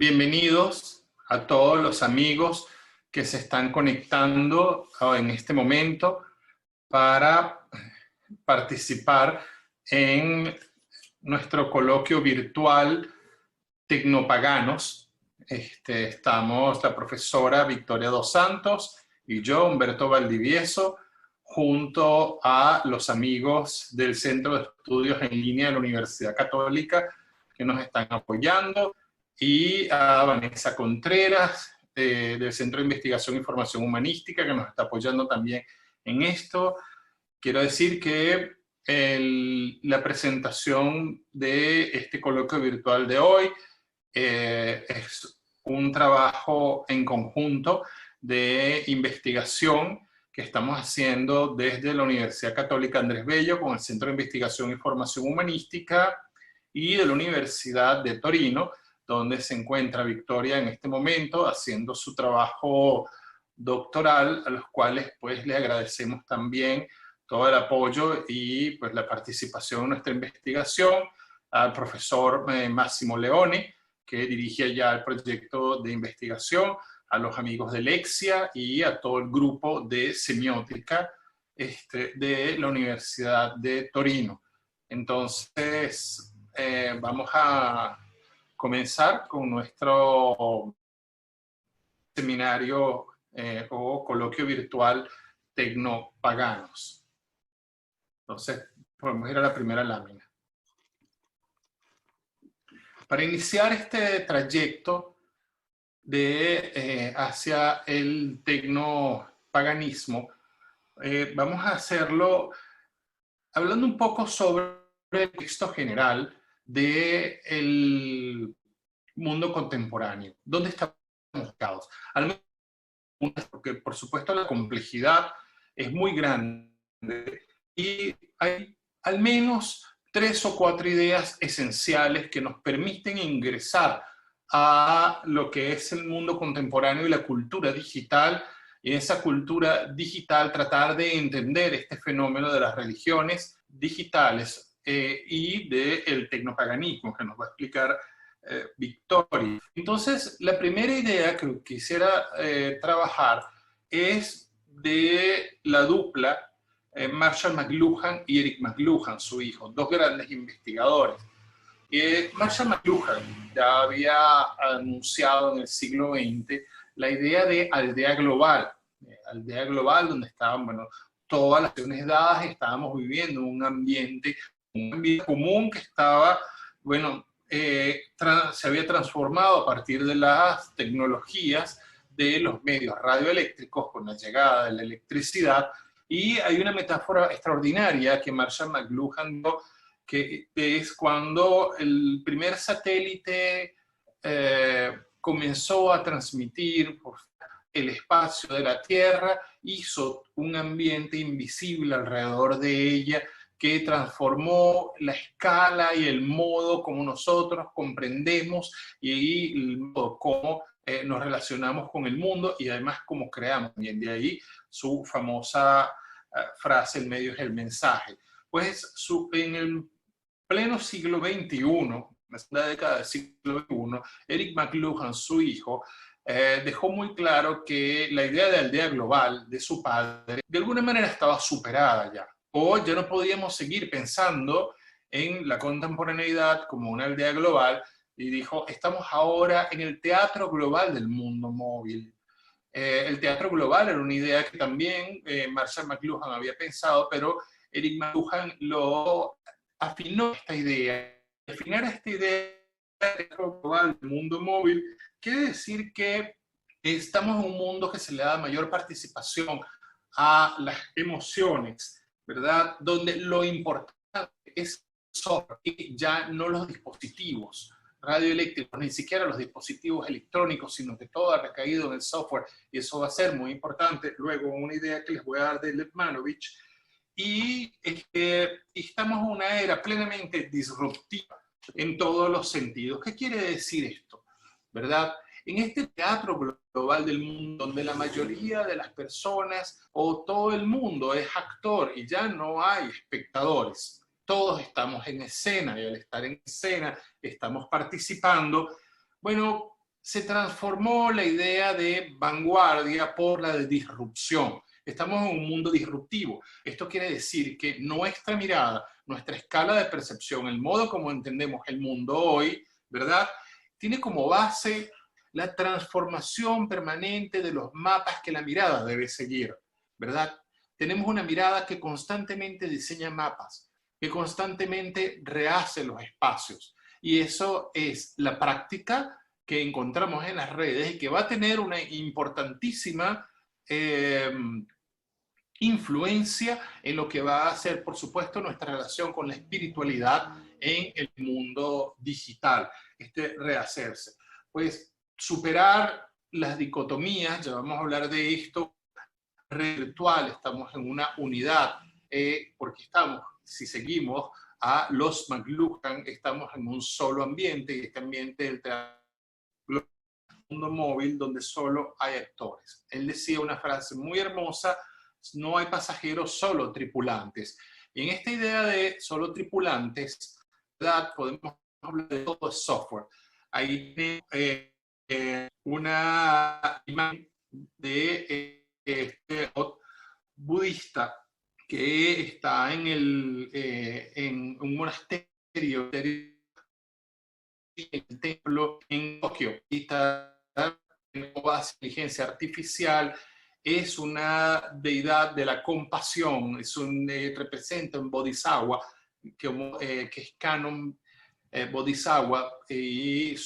bienvenidos a todos los amigos que se están conectando en este momento para participar en nuestro coloquio virtual Tecnopaganos. Estamos la profesora Victoria dos Santos y yo, Humberto Valdivieso, junto a los amigos del Centro de Estudios en Línea de la Universidad Católica que nos están apoyando, y a Vanessa Contreras del Centro de Investigación y Formación Humanística, que nos está apoyando también en esto. Quiero decir que la presentación de este coloquio virtual de hoy es un trabajo en conjunto de investigación que estamos haciendo desde la Universidad Católica Andrés Bello con el Centro de Investigación y Formación Humanística y de la Universidad de Torino, donde se encuentra Victoria en este momento haciendo su trabajo doctoral, a los cuales pues le agradecemos también todo el apoyo y pues la participación en nuestra investigación, al profesor Massimo Leone, que dirige ya el proyecto de investigación, a los amigos de Lexia y a todo el grupo de semiótica de la Universidad de Torino. Entonces, vamos a comenzar con nuestro seminario o coloquio virtual Tecnopaganos. Entonces, podemos ir a la primera lámina. Para iniciar este trayecto hacia el tecnopaganismo, vamos a hacerlo hablando un poco sobre el texto general del mundo contemporáneo. ¿Dónde estamos ubicados? Al menos, porque por supuesto la complejidad es muy grande y hay al menos 3 o 4 ideas esenciales que nos permiten ingresar a lo que es el mundo contemporáneo y la cultura digital, y en esa cultura digital tratar de entender este fenómeno de las religiones digitales y del tecnopaganismo, que nos va a explicar Victoria. Entonces, la primera idea que quisiera trabajar es de la dupla Marshall McLuhan y Eric McLuhan, su hijo, dos grandes investigadores. Marshall McLuhan ya había anunciado en el siglo XX la idea de aldea global donde estaban, bueno, todas las naciones dadas, estábamos viviendo un ambiente común que estaba, bueno, se había transformado a partir de las tecnologías de los medios radioeléctricos con la llegada de la electricidad. Y hay una metáfora extraordinaria que Marshall McLuhan dio, que es cuando el primer satélite comenzó a transmitir por el espacio de la Tierra, hizo un ambiente invisible alrededor de ella que transformó la escala y el modo como nosotros comprendemos y el modo como nos relacionamos con el mundo y además cómo creamos. Y de ahí su famosa frase, el medio es el mensaje. Pues en el pleno siglo XXI, la segunda década del siglo XXI, Eric McLuhan, su hijo, dejó muy claro que la idea de aldea global de su padre de alguna manera estaba superada ya, o ya no podíamos seguir pensando en la contemporaneidad como una aldea global, y dijo, estamos ahora en el teatro global del mundo móvil. El teatro global era una idea que también Marshall McLuhan había pensado, pero Eric McLuhan lo afinó esta idea. Afinar esta idea del teatro global del mundo móvil quiere decir que estamos en un mundo que se le da mayor participación a las emociones, ¿verdad? Donde lo importante es el software y ya no los dispositivos radioeléctricos, ni siquiera los dispositivos electrónicos, sino que todo ha recaído en el software, y eso va a ser muy importante. Luego, una idea que les voy a dar de Letmanovich, y estamos en una era plenamente disruptiva en todos los sentidos. ¿Qué quiere decir esto? ¿Verdad? En este teatro global del mundo, donde la mayoría de las personas o todo el mundo es actor y ya no hay espectadores, todos estamos en escena, y al estar en escena estamos participando. Bueno, se transformó la idea de vanguardia por la de disrupción. Estamos en un mundo disruptivo. Esto quiere decir que nuestra mirada, nuestra escala de percepción, el modo como entendemos el mundo hoy, ¿verdad?, tiene como base la transformación permanente de los mapas que la mirada debe seguir, ¿verdad? Tenemos una mirada que constantemente diseña mapas, que constantemente rehace los espacios. Y eso es la práctica que encontramos en las redes y que va a tener una importantísima influencia en lo que va a ser, por supuesto, nuestra relación con la espiritualidad en el mundo digital, este rehacerse. Pues superar las dicotomías, ya vamos a hablar de esto, virtual, estamos en una unidad, porque estamos, si seguimos a los McLuhan, estamos en un solo ambiente, y este ambiente del mundo móvil donde solo hay actores. Él decía una frase muy hermosa: no hay pasajeros, solo tripulantes. Y en esta idea de solo tripulantes, ¿verdad?, podemos hablar de todo el software. Hay una imagen de este budista que está en un monasterio, en el templo en Tokio, y está en base a inteligencia artificial. Es una deidad de la compasión, representa un bodhisattva que es Canon Bodhisattva, y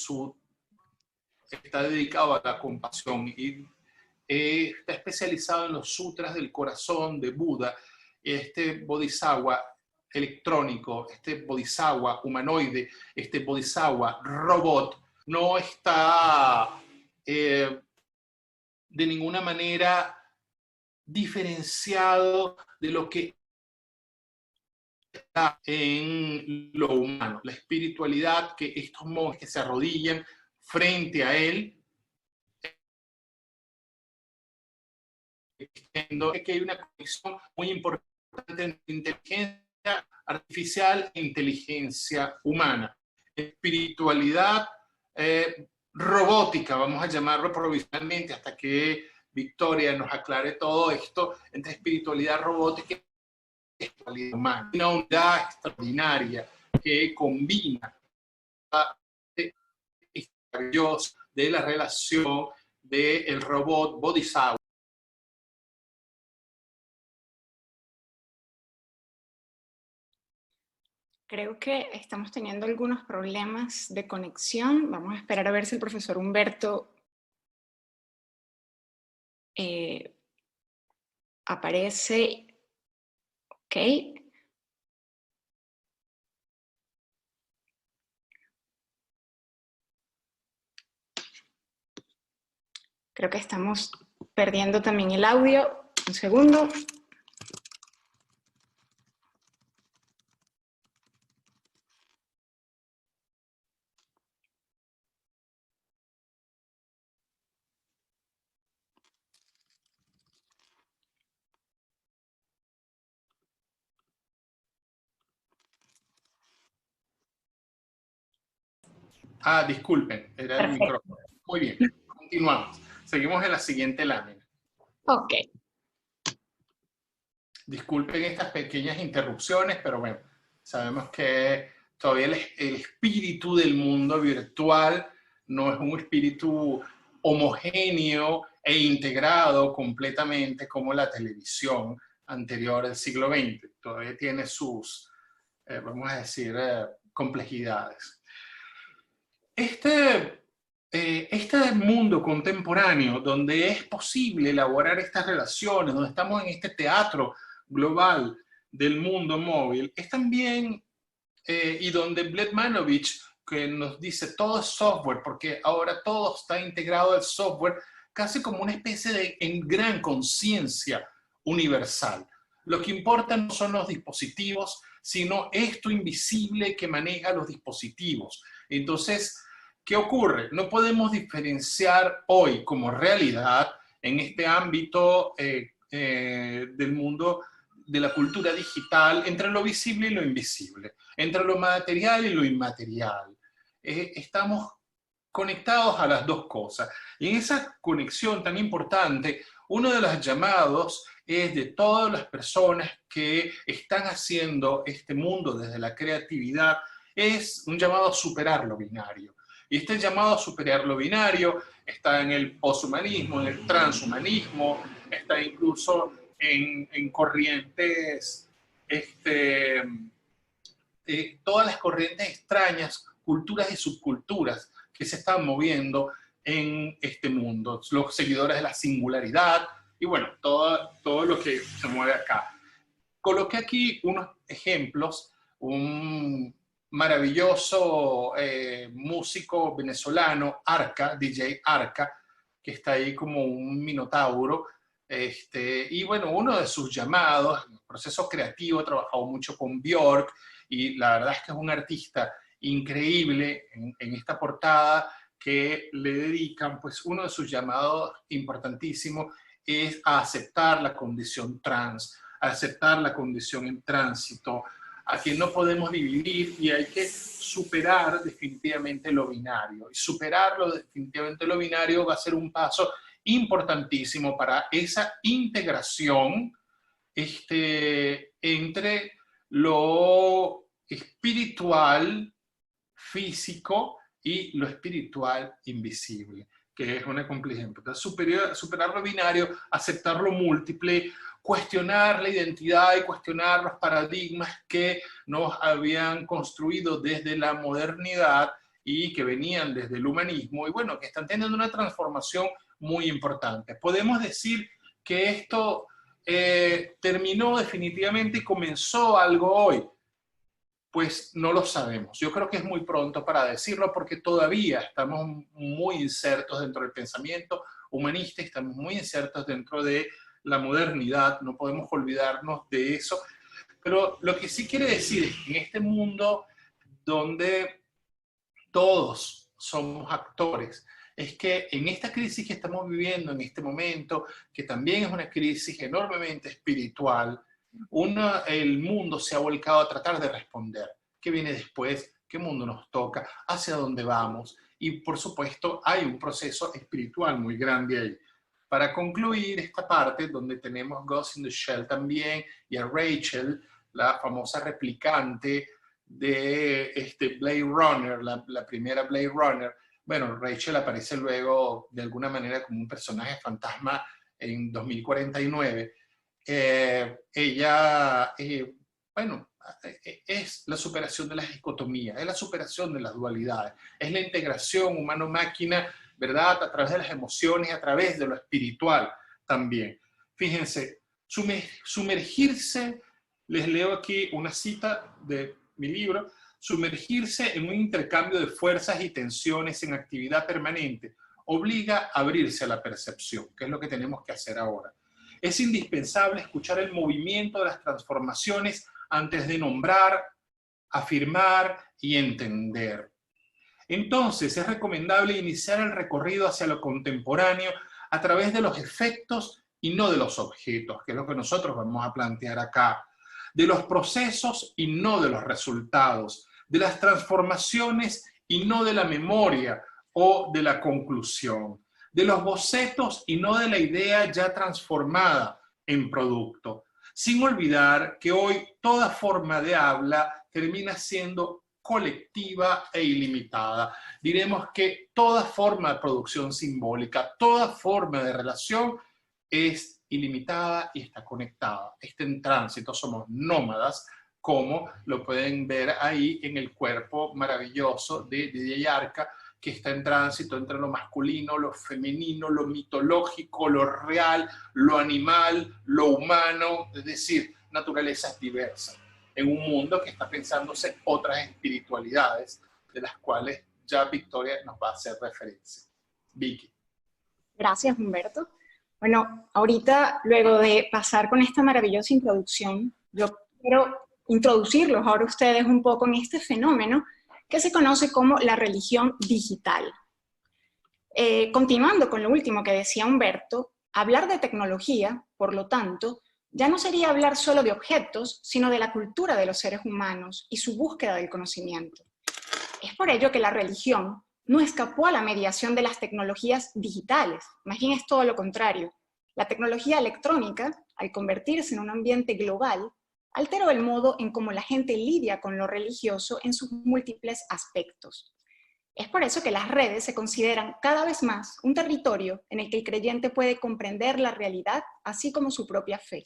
está dedicado a la compasión y está especializado en los sutras del corazón de Buda. Este bodhisattva electrónico, este bodhisattva humanoide, este bodhisattva robot, no está de ninguna manera diferenciado de lo que está en lo humano. La espiritualidad que estos monjes que se arrodillan frente a él, que hay una conexión muy importante entre inteligencia artificial e inteligencia humana. Espiritualidad robótica, vamos a llamarlo provisionalmente hasta que Victoria nos aclare todo esto, entre espiritualidad robótica y espiritualidad humana. Una unidad extraordinaria que combina de la relación del robot Bodhisattva. Creo que estamos teniendo algunos problemas de conexión. Vamos a esperar a ver si el profesor Humberto aparece. Ok. Creo que estamos perdiendo también el audio. Un segundo. Ah, disculpen, era el micrófono. Muy bien, continuamos. Seguimos en la siguiente lámina. Ok. Disculpen estas pequeñas interrupciones, pero bueno, sabemos que todavía el espíritu del mundo virtual no es un espíritu homogéneo e integrado completamente como la televisión anterior del siglo XX. Todavía tiene sus, vamos a decir, complejidades. Este mundo contemporáneo donde es posible elaborar estas relaciones, donde estamos en este teatro global del mundo móvil, es también, y donde Bledmanovich, que nos dice todo es software, porque ahora todo está integrado al software, casi como una especie de gran conciencia universal. Lo que importa no son los dispositivos, sino esto invisible que maneja los dispositivos. Entonces, ¿qué ocurre? No podemos diferenciar hoy como realidad en este ámbito del mundo de la cultura digital entre lo visible y lo invisible, entre lo material y lo inmaterial. Estamos conectados a las dos cosas. Y en esa conexión tan importante, uno de los llamados es de todas las personas que están haciendo este mundo desde la creatividad, es un llamado a superar lo binario. Y este llamado a superar lo binario está en el poshumanismo, en el transhumanismo, está incluso en corrientes, todas las corrientes extrañas, culturas y subculturas que se están moviendo en este mundo, los seguidores de la singularidad y bueno, todo lo que se mueve acá. Coloqué aquí unos ejemplos, un maravilloso músico venezolano, Arca, DJ Arca, que está ahí como un minotauro, y bueno, uno de sus llamados, en el proceso creativo, ha trabajado mucho con Björk, y la verdad es que es un artista increíble en esta portada que le dedican, pues uno de sus llamados importantísimos es a aceptar la condición trans, a aceptar la condición en tránsito, a que no podemos dividir y hay que superar definitivamente lo binario. Y superarlo definitivamente lo binario va a ser un paso importantísimo para esa integración entre lo espiritual, físico y lo espiritual invisible, que es una complejidad. Entonces, superar lo binario, aceptar lo múltiple, cuestionar la identidad y cuestionar los paradigmas que nos habían construido desde la modernidad y que venían desde el humanismo y bueno, que están teniendo una transformación muy importante. Podemos decir que esto terminó definitivamente y comenzó algo hoy. Pues no lo sabemos. Yo creo que es muy pronto para decirlo porque todavía estamos muy insertos dentro del pensamiento humanista, estamos muy insertos dentro de la modernidad, no podemos olvidarnos de eso. Pero lo que sí quiere decir es que en este mundo donde todos somos actores, es que en esta crisis que estamos viviendo en este momento, que también es una crisis enormemente espiritual, el mundo se ha volcado a tratar de responder. ¿Qué viene después? ¿Qué mundo nos toca? ¿Hacia dónde vamos? Y por supuesto hay un proceso espiritual muy grande ahí. Para concluir esta parte, donde tenemos Ghost in the Shell también, y a Rachel, la famosa replicante de Blade Runner, la primera Blade Runner. Bueno, Rachel aparece luego de alguna manera como un personaje fantasma en 2049. Ella, bueno, es la superación de las dicotomías, es la superación de las dualidades, es la integración humano-máquina, ¿verdad? A través de las emociones, a través de lo espiritual también. Fíjense, sumergirse, les leo aquí una cita de mi libro, sumergirse en un intercambio de fuerzas y tensiones en actividad permanente obliga a abrirse a la percepción, que es lo que tenemos que hacer ahora. Es indispensable escuchar el movimiento de las transformaciones antes de nombrar, afirmar y entender. Entonces, es recomendable iniciar el recorrido hacia lo contemporáneo a través de los efectos y no de los objetos, que es lo que nosotros vamos a plantear acá, de los procesos y no de los resultados, de las transformaciones y no de la memoria o de la conclusión, de los bocetos y no de la idea ya transformada en producto, sin olvidar que hoy toda forma de habla termina siendo colectiva e ilimitada. Diremos que toda forma de producción simbólica, toda forma de relación es ilimitada y está conectada. Está en tránsito, somos nómadas, como lo pueden ver ahí en el cuerpo maravilloso de DJ Arca, que está en tránsito entre lo masculino, lo femenino, lo mitológico, lo real, lo animal, lo humano, es decir, naturalezas diversas, en un mundo que está pensándose otras espiritualidades, de las cuales ya Victoria nos va a hacer referencia. Vicky. Gracias, Humberto. Bueno, ahorita, luego de pasar con esta maravillosa introducción, yo quiero introducirlos ahora ustedes un poco en este fenómeno que se conoce como la religión digital. Continuando con lo último que decía Humberto, hablar de tecnología, por lo tanto, ya no sería hablar solo de objetos, sino de la cultura de los seres humanos y su búsqueda del conocimiento. Es por ello que la religión, no escapó a la mediación de las tecnologías digitales, más bien es todo lo contrario. La tecnología electrónica, al convertirse en un ambiente global, alteró el modo en cómo la gente lidia con lo religioso en sus múltiples aspectos. Es por eso que las redes se consideran cada vez más un territorio en el que el creyente puede comprender la realidad, así como su propia fe.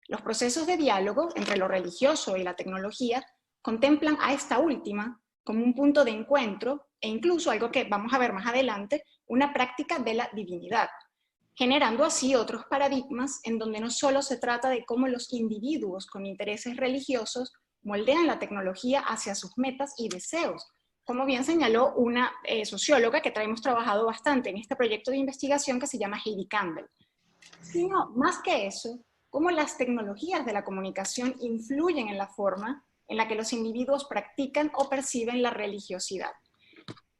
Los procesos de diálogo entre lo religioso y la tecnología contemplan a esta última como un punto de encuentro e incluso algo que vamos a ver más adelante, una práctica de la divinidad, generando así otros paradigmas en donde no solo se trata de cómo los individuos con intereses religiosos moldean la tecnología hacia sus metas y deseos, como bien señaló una socióloga que hemos trabajado bastante en este proyecto de investigación que se llama Heidi Campbell, sino más que eso, cómo las tecnologías de la comunicación influyen en la forma en la que los individuos practican o perciben la religiosidad.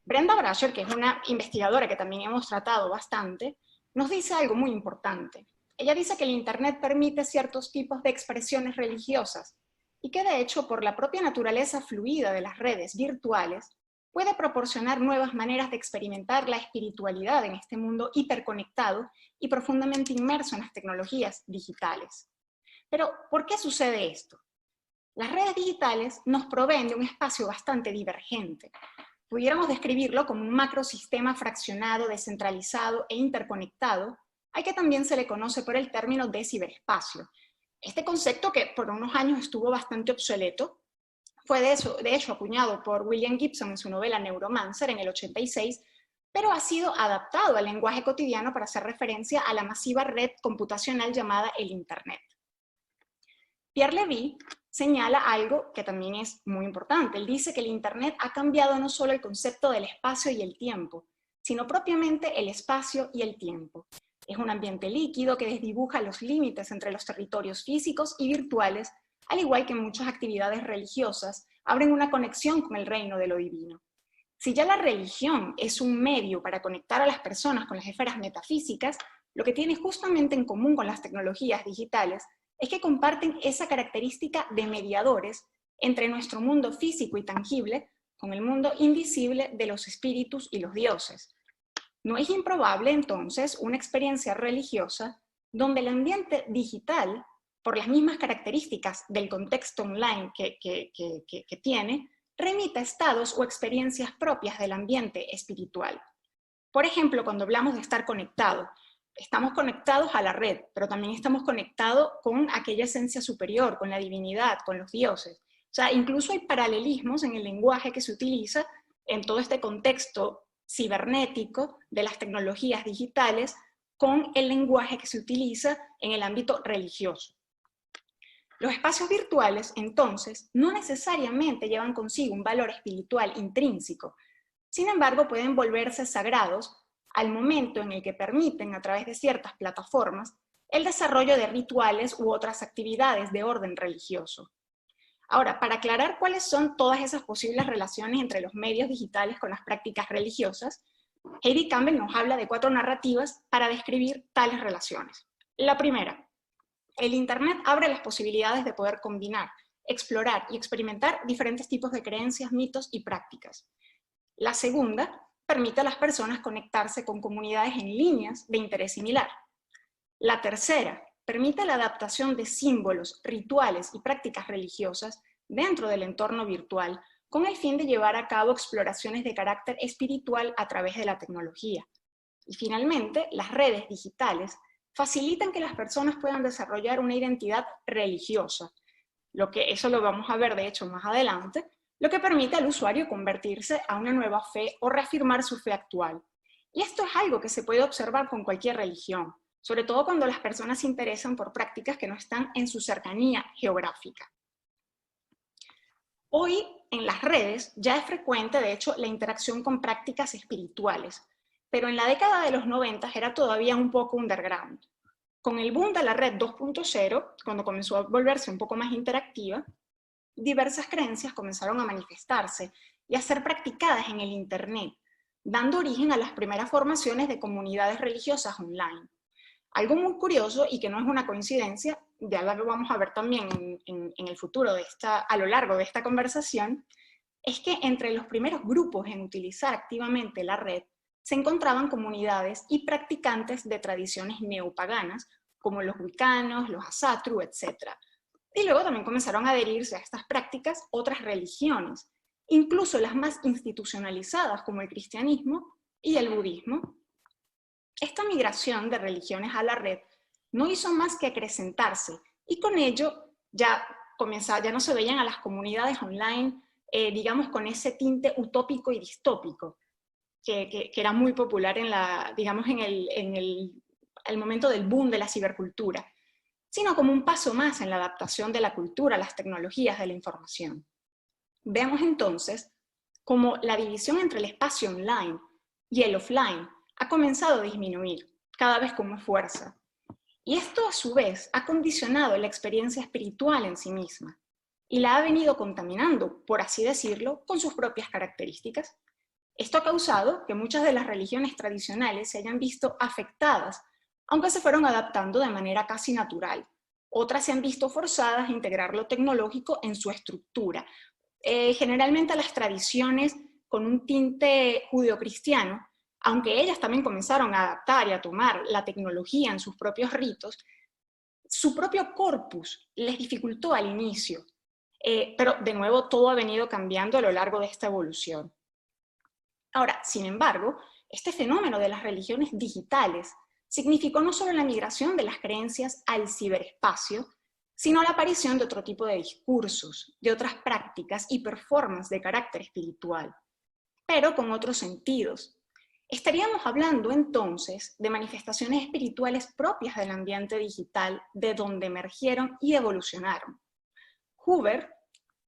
Brenda Brasher, que es una investigadora que también hemos tratado bastante, nos dice algo muy importante. Ella dice que el Internet permite ciertos tipos de expresiones religiosas y que de hecho, por la propia naturaleza fluida de las redes virtuales, puede proporcionar nuevas maneras de experimentar la espiritualidad en este mundo hiperconectado y profundamente inmerso en las tecnologías digitales. Pero, ¿por qué sucede esto? Las redes digitales nos proveen de un espacio bastante divergente. Pudiéramos describirlo como un macrosistema fraccionado, descentralizado e interconectado, al que también se le conoce por el término de ciberespacio. Este concepto, que por unos años estuvo bastante obsoleto, fue de hecho acuñado por William Gibson en su novela Neuromancer en el 86, pero ha sido adaptado al lenguaje cotidiano para hacer referencia a la masiva red computacional llamada el Internet. Pierre Levy señala algo que también es muy importante. Él dice que el Internet ha cambiado no solo el concepto del espacio y el tiempo, sino propiamente el espacio y el tiempo. Es un ambiente líquido que desdibuja los límites entre los territorios físicos y virtuales, al igual que muchas actividades religiosas, abren una conexión con el reino de lo divino. Si ya la religión es un medio para conectar a las personas con las esferas metafísicas, lo que tiene justamente en común con las tecnologías digitales es que comparten esa característica de mediadores entre nuestro mundo físico y tangible con el mundo invisible de los espíritus y los dioses. No es improbable, entonces, una experiencia religiosa donde el ambiente digital, por las mismas características del contexto online que tiene, remita estados o experiencias propias del ambiente espiritual. Por ejemplo, cuando hablamos de estar conectado, estamos conectados a la red, pero también estamos conectados con aquella esencia superior, con la divinidad, con los dioses. O sea, incluso hay paralelismos en el lenguaje que se utiliza en todo este contexto cibernético de las tecnologías digitales con el lenguaje que se utiliza en el ámbito religioso. Los espacios virtuales, entonces, no necesariamente llevan consigo un valor espiritual intrínseco. Sin embargo, pueden volverse sagrados al momento en el que permiten, a través de ciertas plataformas, el desarrollo de rituales u otras actividades de orden religioso. Ahora, para aclarar cuáles son todas esas posibles relaciones entre los medios digitales con las prácticas religiosas, Heidi Campbell nos habla de 4 narrativas para describir tales relaciones. La primera, el Internet abre las posibilidades de poder combinar, explorar y experimentar diferentes tipos de creencias, mitos y prácticas. La segunda, permite a las personas conectarse con comunidades en líneas de interés similar. La tercera, permite la adaptación de símbolos, rituales y prácticas religiosas dentro del entorno virtual, con el fin de llevar a cabo exploraciones de carácter espiritual a través de la tecnología. Y finalmente, las redes digitales facilitan que las personas puedan desarrollar una identidad religiosa, eso lo vamos a ver de hecho más adelante, lo que permite al usuario convertirse a una nueva fe o reafirmar su fe actual. Y esto es algo que se puede observar con cualquier religión, sobre todo cuando las personas se interesan por prácticas que no están en su cercanía geográfica. Hoy, en las redes, ya es frecuente, de hecho, la interacción con prácticas espirituales, pero en la década de los 90 era todavía un poco underground. Con el boom de la red 2.0, cuando comenzó a volverse un poco más interactiva, diversas creencias comenzaron a manifestarse y a ser practicadas en el Internet, dando origen a las primeras formaciones de comunidades religiosas online. Algo muy curioso y que no es una coincidencia, ya lo vamos a ver también en el futuro a lo largo de esta conversación, es que entre los primeros grupos en utilizar activamente la red se encontraban comunidades y practicantes de tradiciones neopaganas, como los wiccanos, los asatru, etc. Y luego también comenzaron a adherirse a estas prácticas otras religiones, incluso las más institucionalizadas como el cristianismo y el budismo. Esta migración de religiones a la red no hizo más que acrecentarse y con ello ya no se veían a las comunidades online, digamos, con ese tinte utópico y distópico que era muy popular digamos, en el momento del boom de la cibercultura, sino como un paso más en la adaptación de la cultura a las tecnologías de la información. Veamos entonces cómo la división entre el espacio online y el offline ha comenzado a disminuir, cada vez con más fuerza. Y esto a su vez ha condicionado la experiencia espiritual en sí misma y la ha venido contaminando, por así decirlo, con sus propias características. Esto ha causado que muchas de las religiones tradicionales se hayan visto afectadas, aunque se fueron adaptando de manera casi natural. Otras se han visto forzadas a integrar lo tecnológico en su estructura, generalmente a las tradiciones con un tinte judeocristiano, aunque ellas también comenzaron a adaptar y a tomar la tecnología en sus propios ritos, su propio corpus les dificultó al inicio, pero de nuevo todo ha venido cambiando a lo largo de esta evolución. Ahora, sin embargo, este fenómeno de las religiones digitales significó no solo la migración de las creencias al ciberespacio, sino la aparición de otro tipo de discursos, de otras prácticas y performances de carácter espiritual, pero con otros sentidos. Estaríamos hablando entonces de manifestaciones espirituales propias del ambiente digital, de donde emergieron y evolucionaron. Huber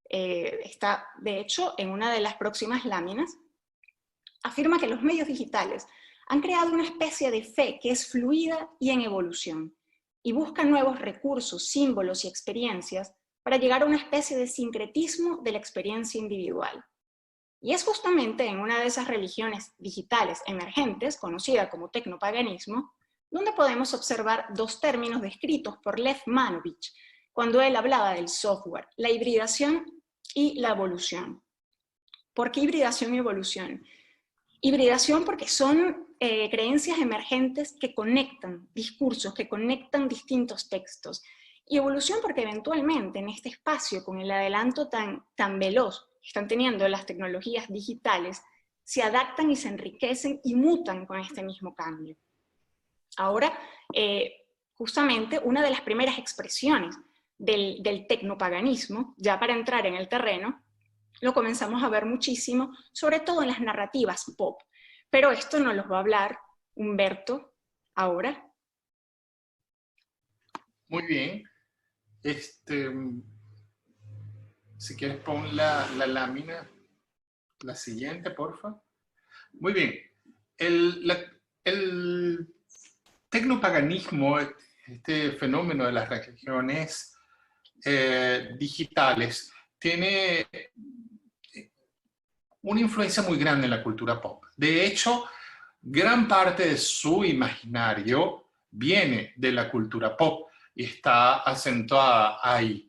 está, de hecho, en una de las próximas láminas, afirma que los medios digitales han creado una especie de fe que es fluida y en evolución, y busca nuevos recursos, símbolos y experiencias para llegar a una especie de sincretismo de la experiencia individual. Y es justamente en una de esas religiones digitales emergentes, conocida como tecnopaganismo, donde podemos observar dos términos descritos por Lev Manovich, cuando él hablaba del software, la hibridación y la evolución. ¿Por qué hibridación y evolución? Hibridación porque son creencias emergentes que conectan discursos, que conectan distintos textos. Y evolución porque eventualmente en este espacio, con el adelanto tan veloz que están teniendo las tecnologías digitales, se adaptan y se enriquecen y mutan con este mismo cambio. Ahora, justamente una de las primeras expresiones del tecnopaganismo, ya para entrar en el terreno, lo comenzamos a ver muchísimo, sobre todo en las narrativas pop. Pero esto nos lo va a hablar Humberto ahora. Muy bien. Si quieres pon la lámina, la siguiente, porfa. Muy bien. El tecnopaganismo, este fenómeno de las religiones digitales, tiene una influencia muy grande en la cultura pop. De hecho, gran parte de su imaginario viene de la cultura pop y está acentuada ahí.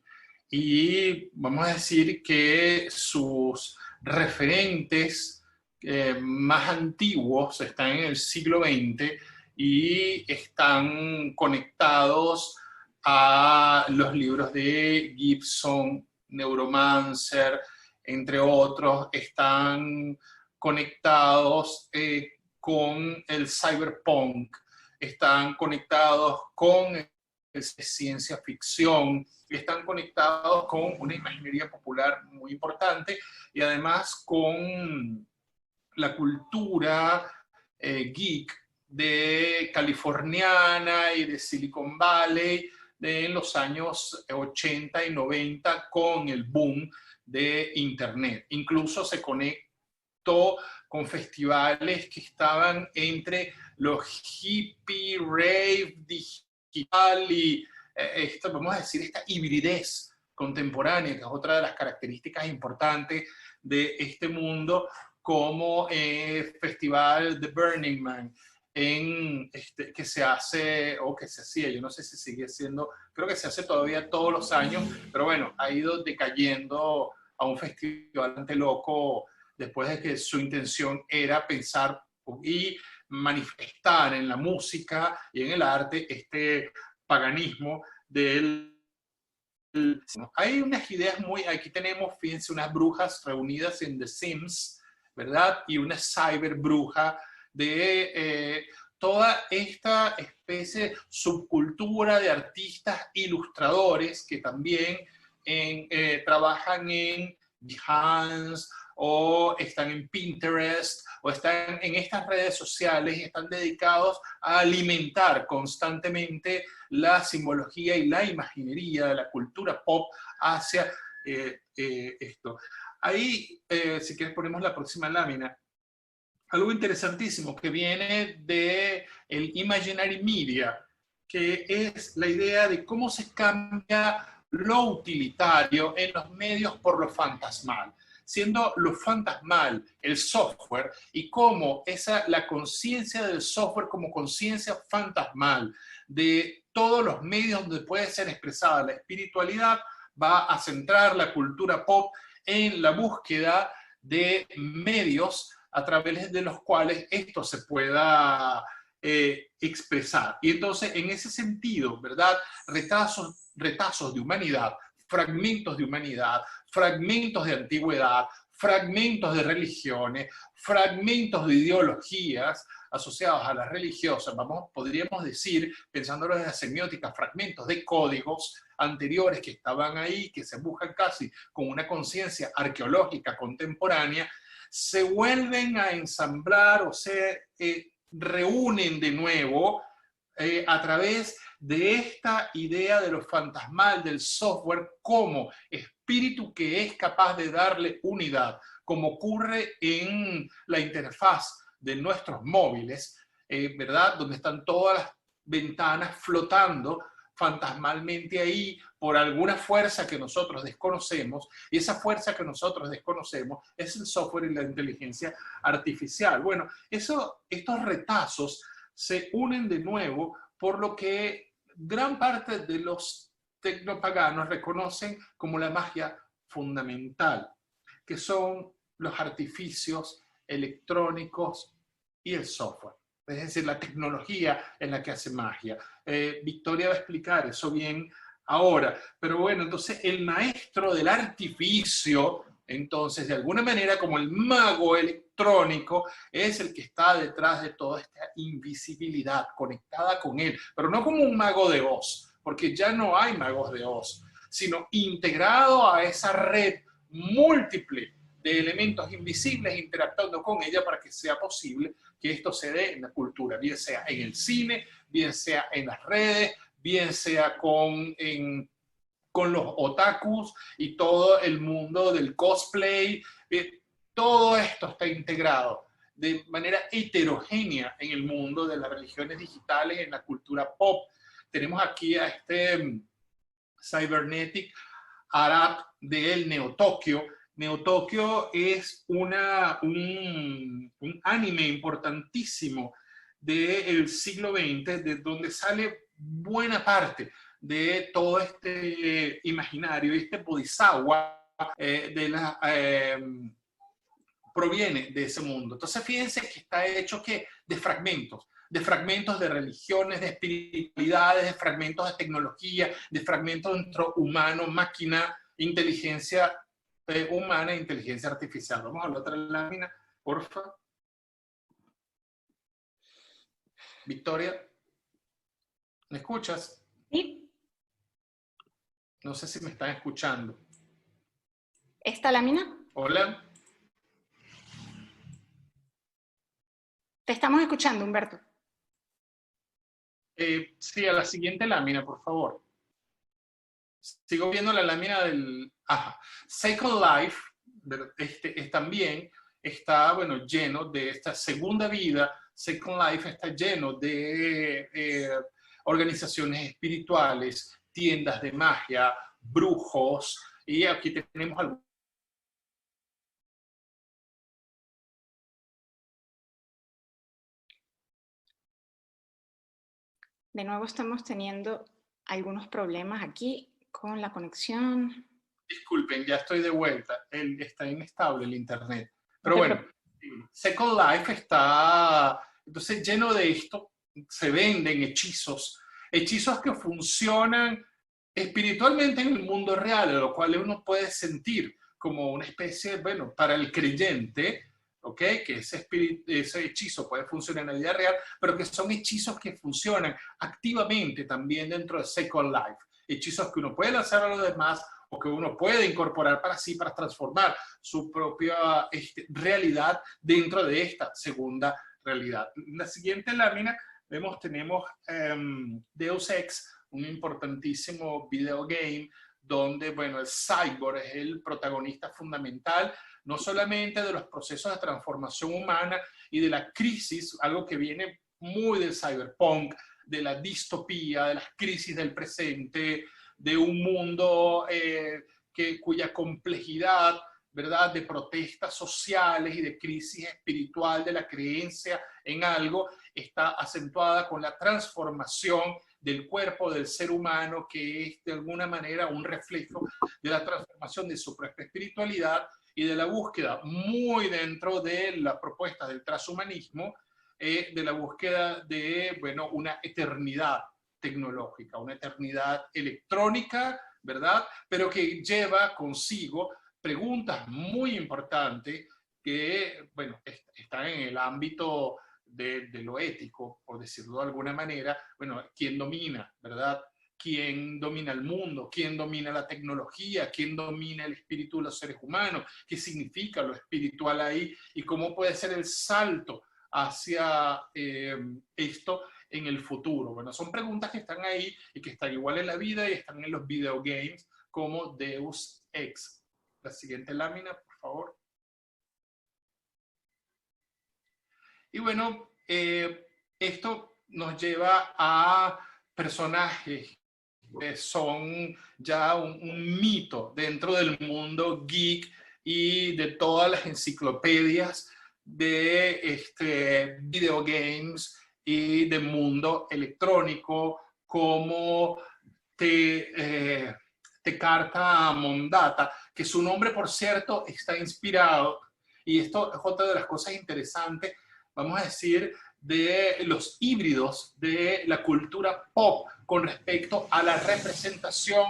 Y vamos a decir que sus referentes más antiguos están en el siglo XX y están conectados a los libros de Gibson, Neuromancer, entre otros, están conectados con el cyberpunk, están conectados con ciencia ficción, están conectados con una imaginería popular muy importante y además con la cultura geek de californiana y de Silicon Valley de los años 80 y 90 con el boom de Internet. Incluso se conectó con festivales que estaban entre los hippie, rave, digital y vamos a decir, esta hibridez contemporánea, que es otra de las características importantes de este mundo, como festival de Burning Man, que se hace, o que se hacía, yo no sé si sigue siendo, creo que se hace todavía todos los años, pero bueno, ha ido decayendo a un festival ante loco después de que su intención era pensar y manifestar en la música y en el arte este paganismo del... Hay unas ideas muy... Aquí tenemos, fíjense, unas brujas reunidas en The Sims, ¿verdad? Y una cyber bruja de toda esta especie, subcultura de artistas ilustradores que también trabajan en Behance o están en Pinterest o están en estas redes sociales y están dedicados a alimentar constantemente la simbología y la imaginería de la cultura pop hacia esto. Ahí, si quieres, ponemos la próxima lámina. Algo interesantísimo que viene de el Imaginary Media, que es la idea de cómo se cambia lo utilitario en los medios por lo fantasmal, siendo lo fantasmal el software y cómo la conciencia del software como conciencia fantasmal de todos los medios donde puede ser expresada la espiritualidad va a centrar la cultura pop en la búsqueda de medios a través de los cuales esto se pueda expresar. Y entonces, en ese sentido, ¿verdad? Retazos de humanidad, fragmentos de humanidad, fragmentos de antigüedad, fragmentos de religiones, fragmentos de ideologías asociados a las religiosas, podríamos decir, pensándolo desde la semiótica, fragmentos de códigos anteriores que estaban ahí, que se buscan casi con una conciencia arqueológica contemporánea, se vuelven a ensamblar o se reúnen de nuevo a través de esta idea de lo fantasmal del software como espíritu que es capaz de darle unidad, como ocurre en la interfaz de nuestros móviles, ¿verdad? Donde están todas las ventanas flotando fantasmalmente ahí por alguna fuerza que nosotros desconocemos, y esa fuerza que nosotros desconocemos es el software y la inteligencia artificial. Bueno, estos retazos se unen de nuevo por lo que gran parte de los tecnopaganos reconocen como la magia fundamental, que son los artificios electrónicos y el software. Es decir, la tecnología en la que hace magia. Victoria va a explicar eso bien ahora. Pero bueno, entonces el maestro del artificio, entonces de alguna manera como el mago electrónico, es el que está detrás de toda esta invisibilidad, conectada con él. Pero no como un mago de Oz, porque ya no hay magos de Oz, sino integrado a esa red múltiple de elementos invisibles interactuando con ella para que sea posible que esto se dé en la cultura, bien sea en el cine, bien sea en las redes, bien sea con los otakus y todo el mundo del cosplay. Todo esto está integrado de manera heterogénea en el mundo de las religiones digitales, en la cultura pop. Tenemos aquí a este Cybernetic Arab del Neo Tokio. Neo Tokio es un anime importantísimo del siglo XX, de donde sale buena parte de todo este imaginario, este bodhisattva proviene de ese mundo. Entonces fíjense que está hecho de fragmentos de religiones, de espiritualidades, de fragmentos de tecnología, de fragmentos entre humano, máquina, inteligencia humana e inteligencia artificial. Vamos a la otra lámina, porfa. Victoria, ¿me escuchas? Sí. No sé si me están escuchando. ¿Esta lámina? Hola. Te estamos escuchando, Humberto. Sí, a la siguiente lámina, por favor. Sigo viendo la lámina del... Ajá. Second Life también está, bueno, lleno de esta segunda vida. Second Life está lleno de organizaciones espirituales, tiendas de magia, brujos, y aquí tenemos algo. De nuevo estamos teniendo algunos problemas aquí con la conexión. Disculpen, ya estoy de vuelta. Está inestable el internet. Pero bueno, Second Life está entonces lleno de esto. Se venden hechizos, hechizos que funcionan espiritualmente en el mundo real, lo cual uno puede sentir como una especie, bueno, para el creyente, ¿ok? Que ese hechizo puede funcionar en la vida real, pero que son hechizos que funcionan activamente también dentro de Second Life. Hechizos que uno puede lanzar a los demás o que uno puede incorporar para sí, para transformar su propia realidad dentro de esta segunda realidad. En la siguiente lámina tenemos Deus Ex, un importantísimo videogame donde, bueno, el cyborg es el protagonista fundamental, no solamente de los procesos de transformación humana y de la crisis, algo que viene muy del cyberpunk, de la distopía, de las crisis del presente, de un mundo cuya complejidad, ¿verdad?, de protestas sociales y de crisis espiritual de la creencia en algo, está acentuada con la transformación del cuerpo del ser humano, que es de alguna manera un reflejo de la transformación de su propia espiritualidad y de la búsqueda muy dentro de las propuestas del transhumanismo, de la búsqueda de, bueno, una eternidad tecnológica, una eternidad electrónica, ¿verdad? Pero que lleva consigo preguntas muy importantes que, bueno, están en el ámbito de lo ético, por decirlo de alguna manera. Bueno, ¿quién domina, verdad? ¿Quién domina el mundo? ¿Quién domina la tecnología? ¿Quién domina el espíritu de los seres humanos? ¿Qué significa lo espiritual ahí? ¿Y cómo puede ser el salto hacia esto en el futuro? Bueno, son preguntas que están ahí y que están igual en la vida y están en los videogames como Deus Ex. La siguiente lámina, por favor. Y bueno, esto nos lleva a personajes que son ya un mito dentro del mundo geek y de todas las enciclopedias de videogames y de mundo electrónico, como Tecarta Mondata, que su nombre, por cierto, está inspirado, y esto es otra de las cosas interesantes, vamos a decir, de los híbridos de la cultura pop con respecto a la representación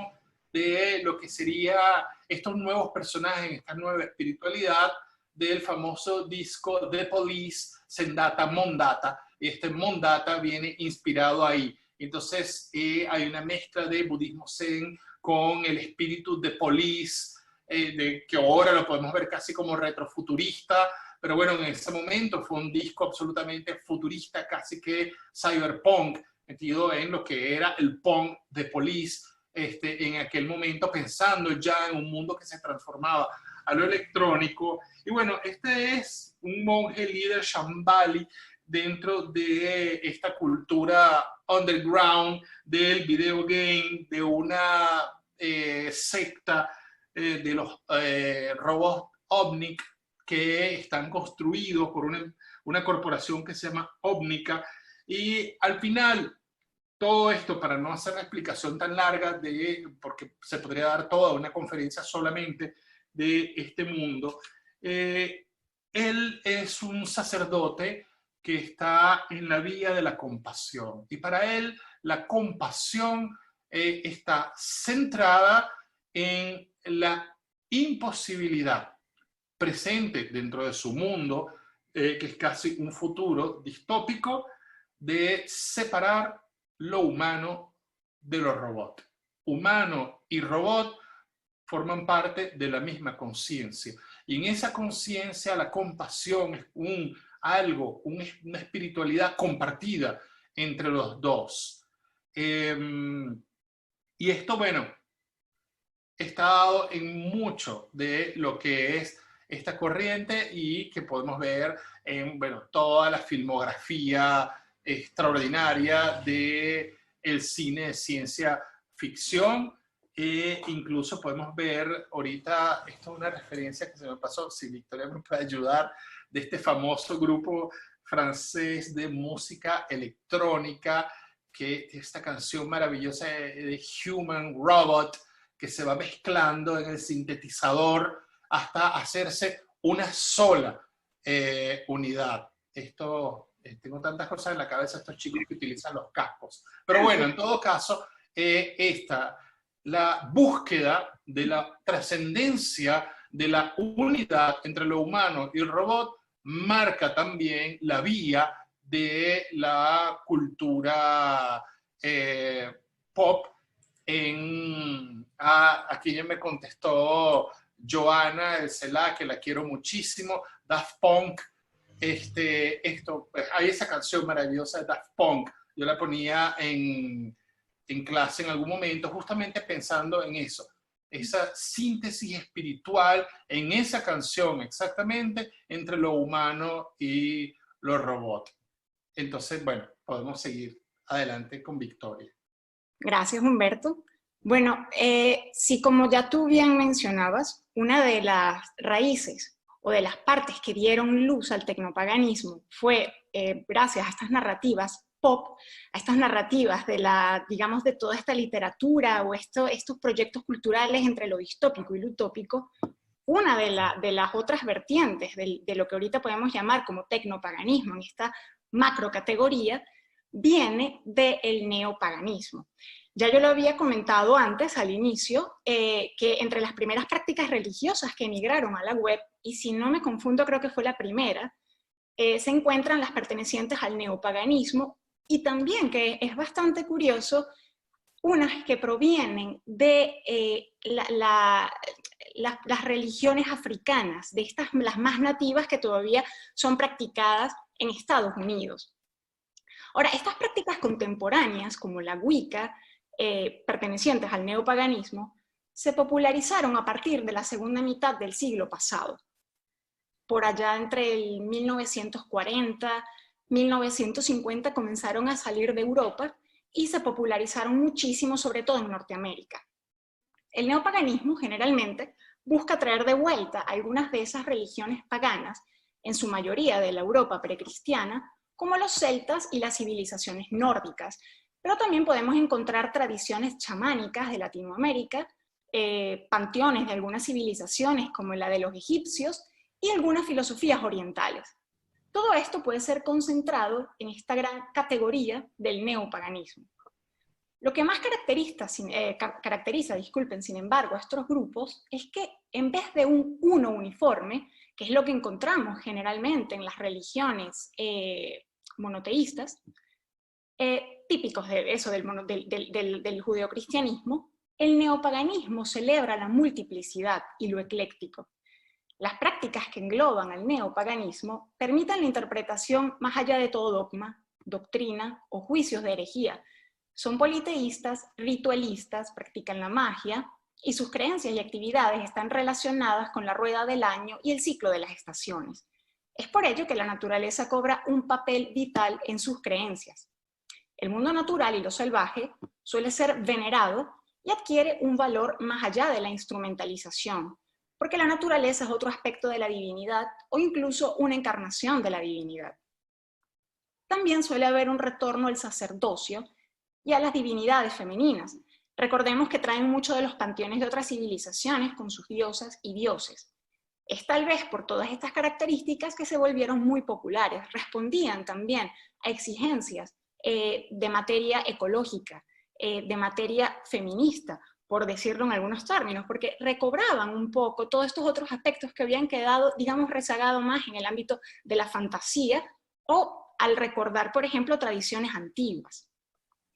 de lo que sería estos nuevos personajes, esta nueva espiritualidad del famoso disco The Police, Sendata Mondata. Este Mondata viene inspirado ahí. Entonces hay una mezcla de budismo zen con el espíritu de Police, que ahora lo podemos ver casi como retrofuturista, pero bueno, en ese momento fue un disco absolutamente futurista, casi que cyberpunk, metido en lo que era el punk de Police, en aquel momento, pensando ya en un mundo que se transformaba a lo electrónico. Y bueno, este es un monje líder Shambhali dentro de esta cultura underground del videogame, de una secta de los robots Omnic, que están construidos por una corporación que se llama Omnica. Y al final, todo esto, para no hacer la explicación tan larga, porque se podría dar toda una conferencia solamente de este mundo, él es un sacerdote que está en la vía de la compasión. Y para él, la compasión está centrada en la imposibilidad presente dentro de su mundo, que es casi un futuro distópico, de separar lo humano de lo robot. Humano y robot forman parte de la misma conciencia. Y en esa conciencia la compasión es una espiritualidad compartida entre los dos. Y esto, bueno, está dado en mucho de lo que es esta corriente y que podemos ver en, bueno, toda la filmografía extraordinaria del cine de ciencia ficción. Incluso podemos ver ahorita, esto es una referencia que se me pasó, si Victoria me puede ayudar, de este famoso grupo francés de música electrónica, que esta canción maravillosa de Human Robot, que se va mezclando en el sintetizador hasta hacerse una sola unidad. Tengo tantas cosas en la cabeza, estos chicos que utilizan los cascos. Pero bueno, en todo caso, la búsqueda de la trascendencia de la unidad entre lo humano y el robot marca también la vía de la cultura pop. Aquí ya me contestó Joana El Celá, que la quiero muchísimo. Daft Punk, pues, hay esa canción maravillosa de Daft Punk, yo la ponía en clase en algún momento, justamente pensando en eso, esa síntesis espiritual en esa canción, exactamente, entre lo humano y lo robot. Entonces, bueno, podemos seguir adelante con Victoria. Gracias, Humberto. Bueno, sí, como ya tú bien mencionabas, una de las raíces o de las partes que dieron luz al tecnopaganismo fue gracias a estas narrativas pop, a estas narrativas de digamos, de toda esta literatura o estos proyectos culturales entre lo distópico y lo utópico. Una de las otras vertientes de lo que ahorita podemos llamar como tecnopaganismo, en esta macrocategoría, viene del neopaganismo. Ya yo lo había comentado antes, al inicio, que entre las primeras prácticas religiosas que emigraron a la web, y si no me confundo creo que fue la primera, se encuentran las pertenecientes al neopaganismo, y también, que es bastante curioso, unas que provienen de las religiones africanas, de las más nativas que todavía son practicadas en Estados Unidos. Ahora, estas prácticas contemporáneas, como la Wicca, pertenecientes al neopaganismo, se popularizaron a partir de la segunda mitad del siglo pasado. Por allá entre el 1940, 1950 comenzaron a salir de Europa y se popularizaron muchísimo, sobre todo en Norteamérica. El neopaganismo generalmente busca traer de vuelta algunas de esas religiones paganas, en su mayoría de la Europa precristiana, como los celtas y las civilizaciones nórdicas, pero también podemos encontrar tradiciones chamánicas de Latinoamérica, panteones de algunas civilizaciones como la de los egipcios y algunas filosofías orientales. Todo esto puede ser concentrado en esta gran categoría del neopaganismo. Lo que más caracteriza, sin embargo, a estos grupos es que en vez de un uno uniforme, que es lo que encontramos generalmente en las religiones monoteístas, típicos de eso del judeocristianismo, el neopaganismo celebra la multiplicidad y lo ecléctico. Las prácticas que engloban al neopaganismo permiten la interpretación más allá de todo dogma, doctrina o juicios de herejía. Son politeístas, ritualistas, practican la magia, y sus creencias y actividades están relacionadas con la rueda del año y el ciclo de las estaciones. Es por ello que la naturaleza cobra un papel vital en sus creencias. El mundo natural y lo salvaje suele ser venerado y adquiere un valor más allá de la instrumentalización, porque la naturaleza es otro aspecto de la divinidad o incluso una encarnación de la divinidad. También suele haber un retorno al sacerdocio y a las divinidades femeninas. Recordemos que traen mucho de los panteones de otras civilizaciones con sus diosas y dioses. Es tal vez por todas estas características que se volvieron muy populares. Respondían también a exigencias de materia ecológica, de materia feminista, por decirlo en algunos términos, porque recobraban un poco todos estos otros aspectos que habían quedado, digamos, rezagados más en el ámbito de la fantasía o al recordar, por ejemplo, tradiciones antiguas.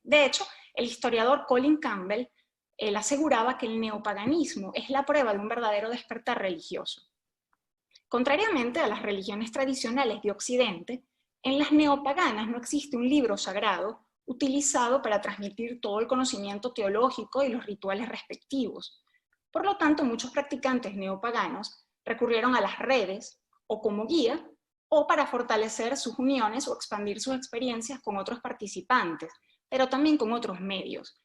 De hecho, el historiador Colin Campbell él aseguraba que el neopaganismo es la prueba de un verdadero despertar religioso. Contrariamente a las religiones tradicionales de Occidente, en las neopaganas no existe un libro sagrado utilizado para transmitir todo el conocimiento teológico y los rituales respectivos. Por lo tanto, muchos practicantes neopaganos recurrieron a las redes o como guía o para fortalecer sus uniones o expandir sus experiencias con otros participantes, pero también con otros medios.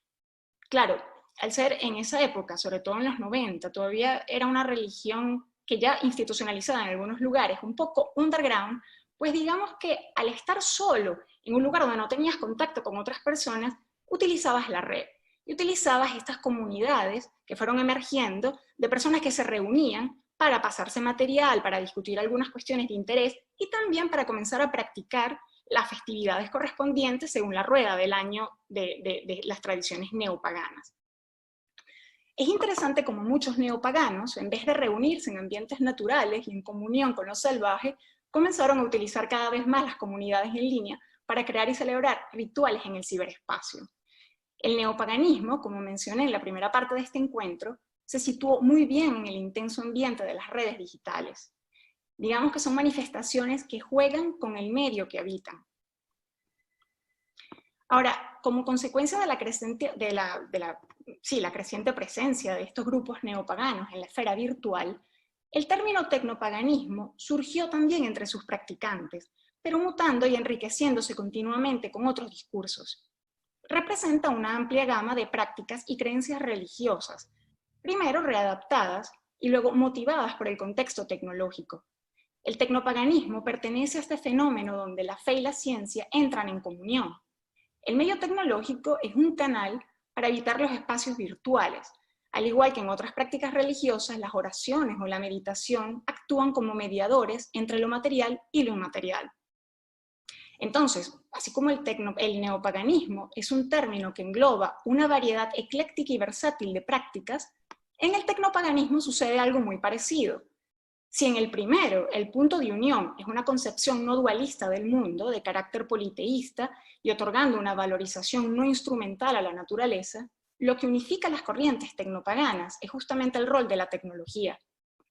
Claro, al ser en esa época, sobre todo en los 90, todavía era una religión que ya institucionalizada en algunos lugares, un poco underground, pues digamos que al estar solo en un lugar donde no tenías contacto con otras personas, utilizabas la red. y utilizabas estas comunidades que fueron emergiendo de personas que se reunían para pasarse material, para discutir algunas cuestiones de interés y también para comenzar a practicar las festividades correspondientes según la rueda del año de las tradiciones neopaganas. Es interesante como muchos neopaganos, en vez de reunirse en ambientes naturales y en comunión con lo salvaje, comenzaron a utilizar cada vez más las comunidades en línea para crear y celebrar rituales en el ciberespacio. El neopaganismo, como mencioné en la primera parte de este encuentro, se situó muy bien en el intenso ambiente de las redes digitales. Digamos que son manifestaciones que juegan con el medio que habitan. Ahora, como consecuencia de la creciente presencia de estos grupos neopaganos en la esfera virtual, el término tecnopaganismo surgió también entre sus practicantes, pero mutando y enriqueciéndose continuamente con otros discursos. Representa una amplia gama de prácticas y creencias religiosas, primero readaptadas y luego motivadas por el contexto tecnológico. El tecnopaganismo pertenece a este fenómeno donde la fe y la ciencia entran en comunión. El medio tecnológico es un canal para evitar los espacios virtuales. Al igual que en otras prácticas religiosas, las oraciones o la meditación actúan como mediadores entre lo material y lo inmaterial. Entonces, así como el neopaganismo es un término que engloba una variedad ecléctica y versátil de prácticas, en el tecnopaganismo sucede algo muy parecido. Si en el primero, el punto de unión es una concepción no dualista del mundo, de carácter politeísta, y otorgando una valorización no instrumental a la naturaleza, lo que unifica las corrientes tecnopaganas es justamente el rol de la tecnología,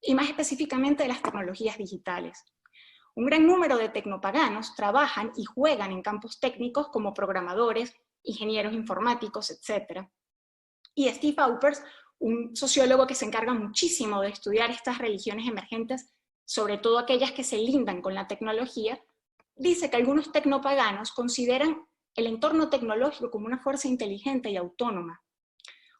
y más específicamente de las tecnologías digitales. Un gran número de tecnopaganos trabajan y juegan en campos técnicos como programadores, ingenieros informáticos, etc. Y Steve Aupers, un sociólogo que se encarga muchísimo de estudiar estas religiones emergentes, sobre todo aquellas que se lindan con la tecnología, dice que algunos tecnopaganos consideran el entorno tecnológico como una fuerza inteligente y autónoma.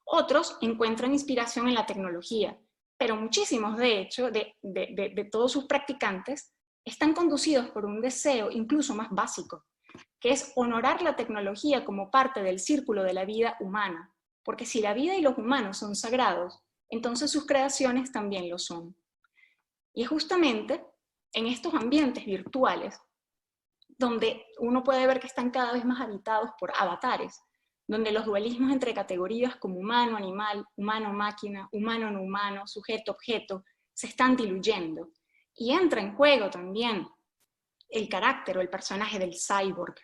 Otros encuentran inspiración en la tecnología, pero muchísimos, de hecho, de todos sus practicantes, están conducidos por un deseo incluso más básico, que es honorar la tecnología como parte del círculo de la vida humana, porque si la vida y los humanos son sagrados, entonces sus creaciones también lo son. Y es justamente en estos ambientes virtuales donde uno puede ver que están cada vez más habitados por avatares, donde los dualismos entre categorías como humano-animal, humano-máquina, humano-no humano, sujeto-objeto, se están diluyendo. Y entra en juego también el carácter o el personaje del cyborg.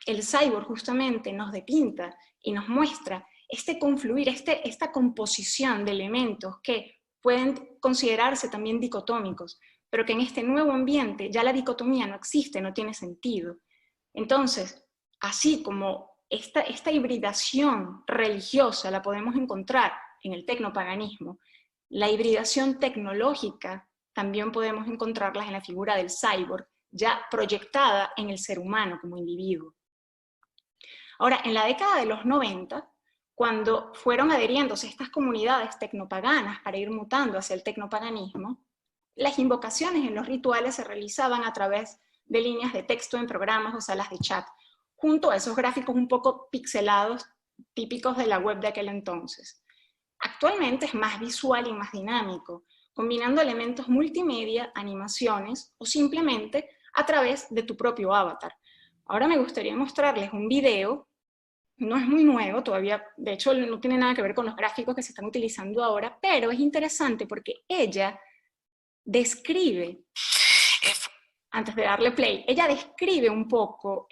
El cyborg justamente nos depinta y nos muestra este confluir, esta composición de elementos que pueden considerarse también dicotómicos, pero que en este nuevo ambiente ya la dicotomía no existe, no tiene sentido. Entonces, así como esta hibridación religiosa la podemos encontrar en el tecnopaganismo, la hibridación tecnológica también podemos encontrarlas en la figura del cyborg, ya proyectada en el ser humano como individuo. Ahora, en la década de los 90, cuando fueron adheriéndose estas comunidades tecnopaganas para ir mutando hacia el tecnopaganismo, las invocaciones en los rituales se realizaban a través de líneas de texto en programas o salas de chat, junto a esos gráficos un poco pixelados típicos de la web de aquel entonces. Actualmente es más visual y más dinámico, combinando elementos multimedia, animaciones o simplemente a través de tu propio avatar. Ahora me gustaría mostrarles un video, no es muy nuevo todavía, de hecho no tiene nada que ver con los gráficos que se están utilizando ahora, pero es interesante porque ella describe, antes de darle play, ella describe un poco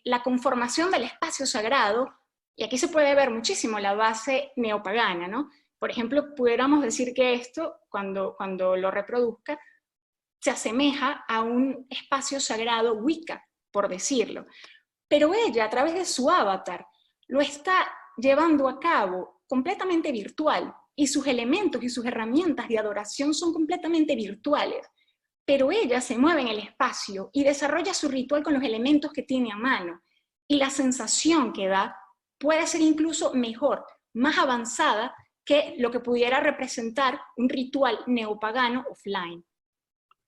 la conformación del espacio sagrado, y aquí se puede ver muchísimo la base neopagana, ¿no? Por ejemplo, pudiéramos decir que esto, cuando lo reproduzca, se asemeja a un espacio sagrado Wicca, por decirlo. Pero ella, a través de su avatar, lo está llevando a cabo completamente virtual, y sus elementos y sus herramientas de adoración son completamente virtuales. Pero ella se mueve en el espacio y desarrolla su ritual con los elementos que tiene a mano, y la sensación que da puede ser incluso mejor, más avanzada que lo que pudiera representar un ritual neopagano offline.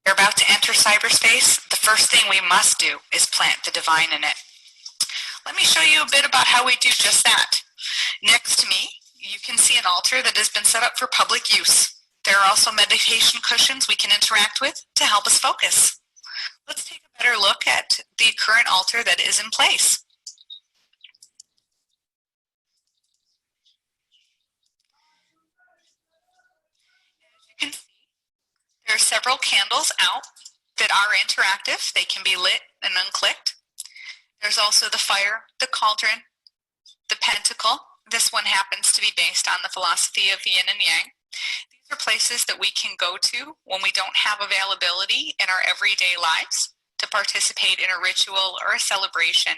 We're about to enter cyberspace. The first thing we must do is plant the divine in it. Let me show you a bit about how we do just that. Next to me, you can see an altar that has been set up for public use. There are also meditation cushions we can interact with to help us focus. Let's take a better look at the current altar that is in place. As you can see, there are several candles out that are interactive. They can be lit and unclicked. There's also the fire, the cauldron, the pentacle. This one happens to be based on the philosophy of yin and yang. These are places that we can go to when we don't have availability in our everyday lives to participate in a ritual or a celebration.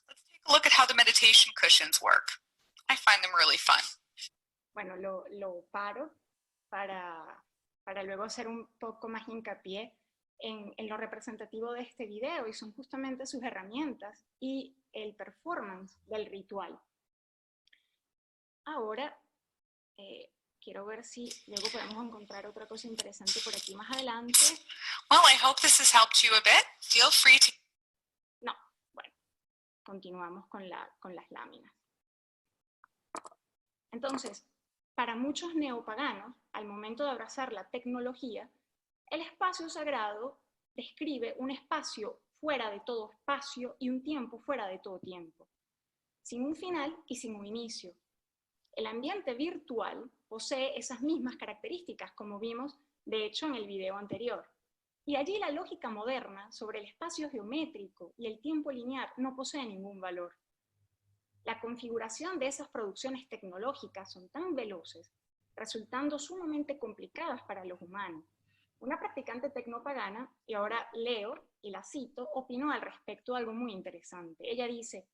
Let's take a look at how the meditation cushions work. I find them really fun. Bueno, lo paro para luego hacer un poco más hincapié en lo representativo de este video, y son justamente sus herramientas y el performance del ritual. Ahora, quiero ver si luego podemos encontrar otra cosa interesante por aquí más adelante. Well, I hope this has helped you a bit. Feel free to... No, bueno, continuamos con las láminas. Entonces, para muchos neopaganos, al momento de abrazar la tecnología, el espacio sagrado describe un espacio fuera de todo espacio y un tiempo fuera de todo tiempo, sin un final y sin un inicio. El ambiente virtual posee esas mismas características, como vimos, de hecho, en el video anterior. Y allí la lógica moderna sobre el espacio geométrico y el tiempo lineal no posee ningún valor. La configuración de esas producciones tecnológicas son tan veloces, resultando sumamente complicadas para los humanos. Una practicante tecnopagana, y ahora leo y la cito, opinó al respecto algo muy interesante. Ella dice: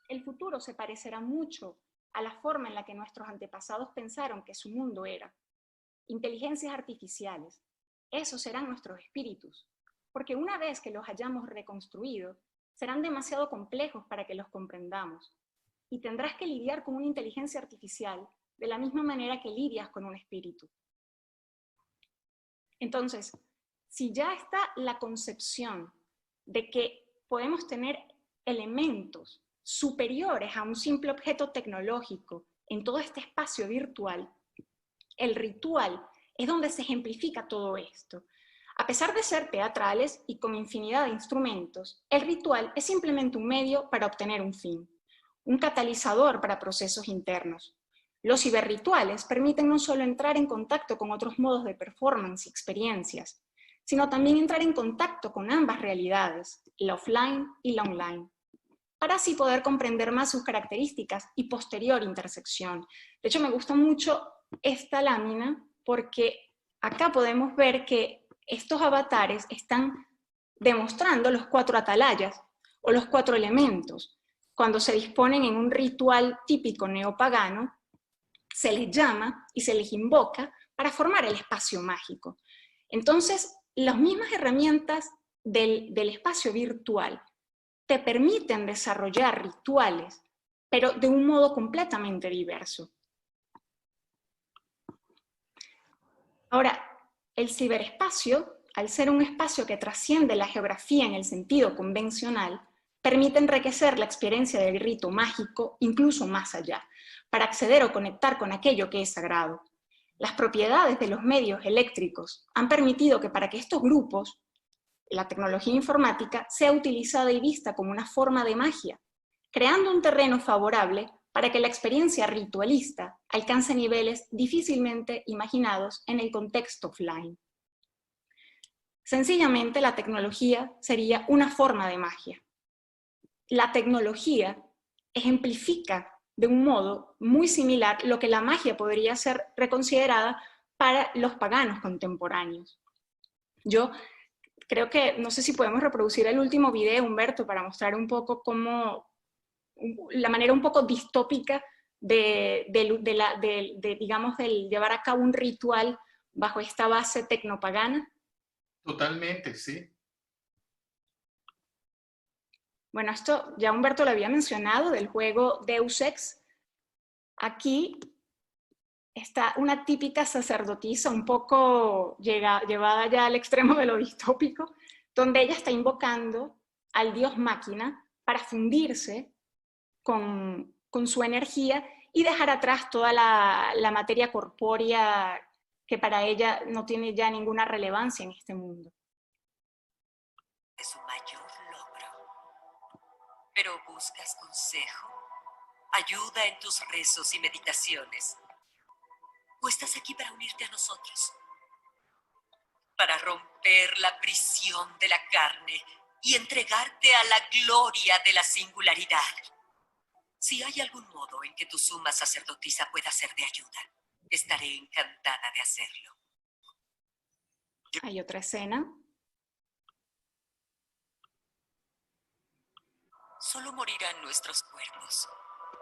el futuro se parecerá mucho a la forma en la que nuestros antepasados pensaron que su mundo era. Inteligencias artificiales, esos serán nuestros espíritus, porque una vez que los hayamos reconstruido, serán demasiado complejos para que los comprendamos, y tendrás que lidiar con una inteligencia artificial de la misma manera que lidias con un espíritu. Entonces, si ya está la concepción de que podemos tener elementos superiores a un simple objeto tecnológico en todo este espacio virtual, el ritual es donde se ejemplifica todo esto. A pesar de ser teatrales y con infinidad de instrumentos, el ritual es simplemente un medio para obtener un fin, un catalizador para procesos internos. Los ciberrituales permiten no solo entrar en contacto con otros modos de performance y experiencias, sino también entrar en contacto con ambas realidades, la offline y la online, para así poder comprender más sus características y posterior intersección. De hecho, me gusta mucho esta lámina porque acá podemos ver que estos avatares están demostrando los 4 atalayas o los 4 elementos. Cuando se disponen en un ritual típico neopagano, se les llama y se les invoca para formar el espacio mágico. Entonces, las mismas herramientas del espacio virtual te permiten desarrollar rituales, pero de un modo completamente diverso. Ahora, el ciberespacio, al ser un espacio que trasciende la geografía en el sentido convencional, permite enriquecer la experiencia del rito mágico incluso más allá, para acceder o conectar con aquello que es sagrado. Las propiedades de los medios eléctricos han permitido que para que estos grupos, la tecnología informática, sea utilizada y vista como una forma de magia, creando un terreno favorable para que la experiencia ritualista alcance niveles difícilmente imaginados en el contexto offline. Sencillamente, la tecnología sería una forma de magia. La tecnología ejemplifica de un modo muy similar lo que la magia podría ser reconsiderada para los paganos contemporáneos. Yo creo que, no sé si podemos reproducir el último video, Humberto, para mostrar un poco cómo, la manera un poco distópica digamos, del llevar a cabo un ritual bajo esta base tecnopagana. Totalmente, sí. Bueno, esto ya Humberto lo había mencionado, del juego Deus Ex. Aquí está una típica sacerdotisa un poco llevada ya al extremo de lo distópico, donde ella está invocando al dios máquina para fundirse con su energía y dejar atrás toda la materia corpórea que para ella no tiene ya ninguna relevancia en este mundo. Es su mayor logro. Pero buscas consejo, ayuda en tus rezos y meditaciones. ¿O estás aquí para unirte a nosotros? Para romper la prisión de la carne y entregarte a la gloria de la singularidad. Si hay algún modo en que tu suma sacerdotisa pueda ser de ayuda, estaré encantada de hacerlo. Hay otra escena. Solo morirán nuestros cuerpos.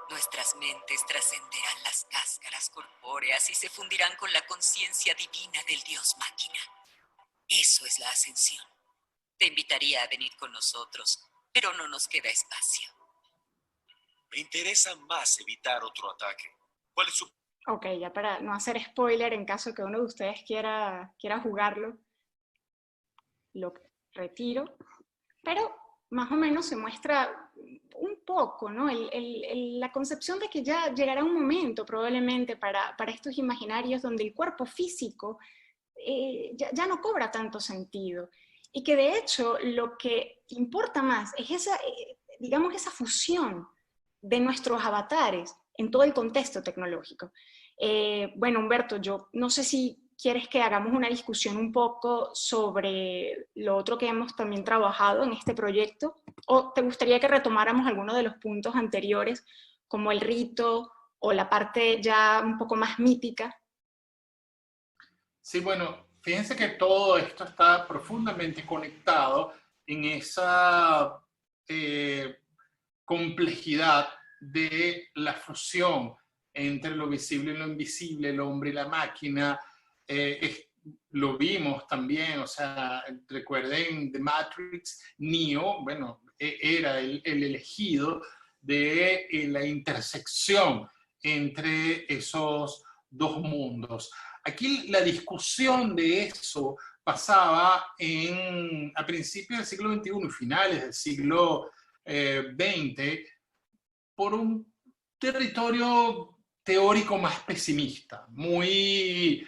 Nuestras mentes trascenderán las cáscaras corpóreas y se fundirán con la conciencia divina del Dios máquina. Eso es la ascensión. Te invitaría a venir con nosotros, pero no nos queda espacio. Me interesa más evitar otro ataque. ¿Cuál es su...? Ok, ya para no hacer spoiler, en caso que uno de ustedes quiera jugarlo, lo retiro. Pero más o menos se muestra un poco, ¿no? La concepción de que ya llegará un momento probablemente para estos imaginarios donde el cuerpo físico ya no cobra tanto sentido. Y que de hecho lo que importa más es digamos, esa fusión de nuestros avatares en todo el contexto tecnológico. Bueno, Humberto, yo no sé si quieres que hagamos una discusión un poco sobre lo otro que hemos también trabajado en este proyecto, o te gustaría que retomáramos algunos de los puntos anteriores, como el rito o la parte ya un poco más mítica. Sí, bueno, fíjense que todo esto está profundamente conectado en esa complejidad de la fusión entre lo visible y lo invisible, el hombre y la máquina. Lo vimos también, o sea, recuerden The Matrix, Neo, bueno, era el elegido de la intersección entre esos dos mundos. Aquí la discusión de eso pasaba a principios del siglo XXI y finales del siglo XX por un territorio teórico más pesimista, muy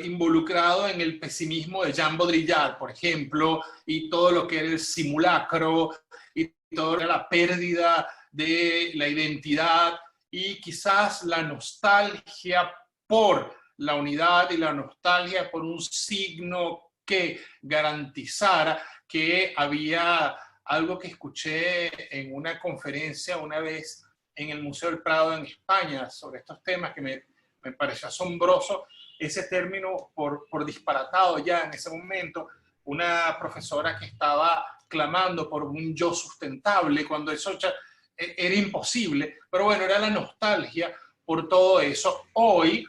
involucrado en el pesimismo de Jean Baudrillard, por ejemplo, y todo lo que era el simulacro, y toda la pérdida de la identidad, y quizás la nostalgia por la unidad y la nostalgia por un signo que garantizara que había algo que escuché en una conferencia una vez en el Museo del Prado en España sobre estos temas que me pareció asombroso ese término por disparatado ya en ese momento, una profesora que estaba clamando por un yo sustentable cuando eso ya era imposible, pero bueno, era la nostalgia por todo eso. Hoy,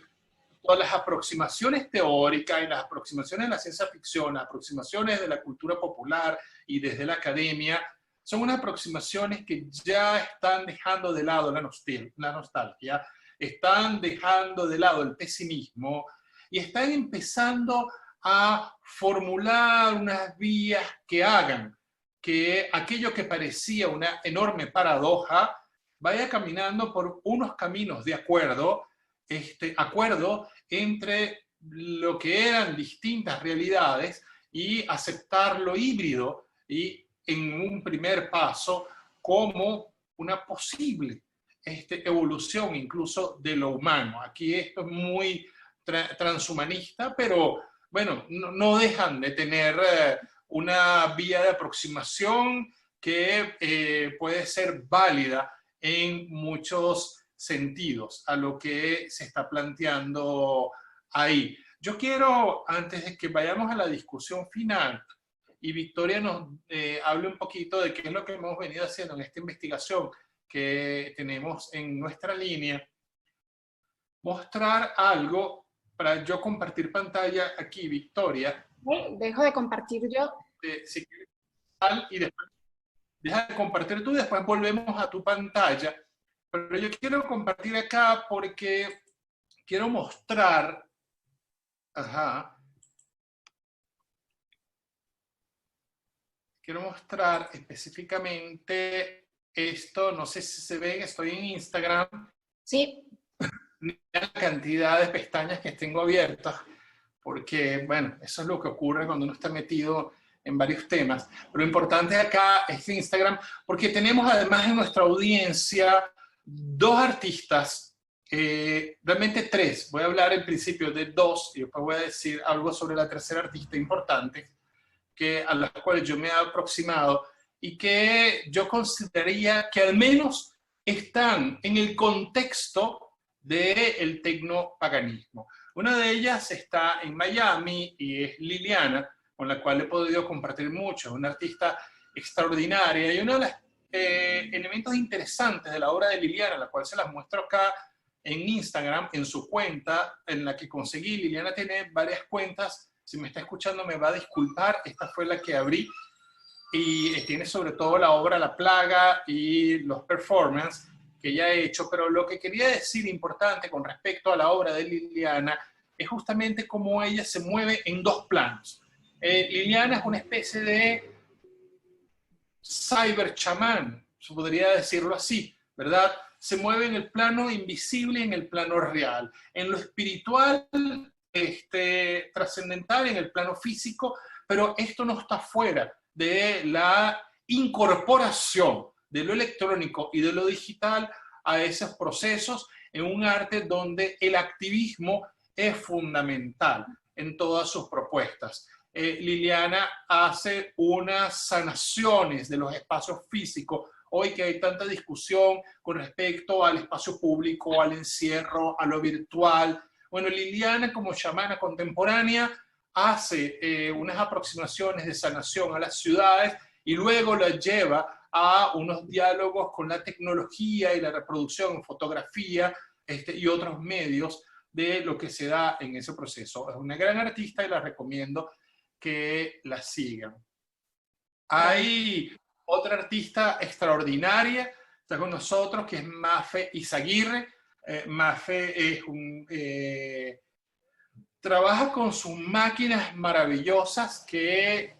todas las aproximaciones teóricas y las aproximaciones de la ciencia ficción, las aproximaciones de la cultura popular y desde la academia, son unas aproximaciones que ya están dejando de lado la nostalgia, están dejando de lado el pesimismo y están empezando a formular unas vías que hagan que aquello que parecía una enorme paradoja vaya caminando por unos caminos de acuerdo entre lo que eran distintas realidades y aceptar lo híbrido y en un primer paso como una posible evolución incluso de lo humano. Aquí esto es muy transhumanista, pero bueno, no dejan de tener una vía de aproximación que puede ser válida en muchos sentidos a lo que se está planteando ahí. Yo quiero, antes de que vayamos a la discusión final, y Victoria nos hable un poquito de qué es lo que hemos venido haciendo en esta investigación que tenemos en nuestra línea, mostrar algo para yo compartir pantalla aquí, Victoria. Dejo de compartir yo. Si quieres, y después deja de compartir tú, después volvemos a tu pantalla. Pero yo quiero compartir acá porque quiero mostrar, quiero mostrar específicamente esto, no sé si se ven, estoy en Instagram, Sí, la cantidad de pestañas que tengo abiertas, porque, bueno, eso es lo que ocurre cuando uno está metido en varios temas. Pero lo importante acá es Instagram, porque tenemos además en nuestra audiencia dos artistas, realmente tres. Voy a hablar en principio de dos y después voy a decir algo sobre la tercera artista importante, a las cuales yo me he aproximado y que yo consideraría que al menos están en el contexto del tecnopaganismo. Una de ellas está en Miami y es Liliana, con la cual he podido compartir mucho. Es una artista extraordinaria y uno de los elementos interesantes de la obra de Liliana, la cual se las muestro acá en Instagram, en su cuenta, en la que conseguí. Liliana tiene varias cuentas. Si me está escuchando me va a disculpar. Esta fue la que abrí y tiene sobre todo la obra La Plaga y los performances que ella ha hecho, pero lo que quería decir importante con respecto a la obra de Liliana es justamente cómo ella se mueve en dos planos. Liliana es una especie de cyber chamán, se podría decirlo así, ¿verdad? Se mueve en el plano invisible y en el plano real, en lo espiritual, trascendental, en el plano físico, pero esto no está fuera de la incorporación de lo electrónico y de lo digital a esos procesos en un arte donde el activismo es fundamental en todas sus propuestas. Liliana hace unas sanaciones de los espacios físicos. Hoy que hay tanta discusión con respecto al espacio público, al encierro, a lo virtual. Bueno, Liliana como chamana contemporánea hace unas aproximaciones de sanación a las ciudades y luego las lleva a unos diálogos con la tecnología y la reproducción, fotografía y otros medios de lo que se da en ese proceso. Es una gran artista y la recomiendo que la sigan. Hay otra artista extraordinaria, está con nosotros, que es Mafe Izaguirre. Mafe es trabaja con sus máquinas maravillosas que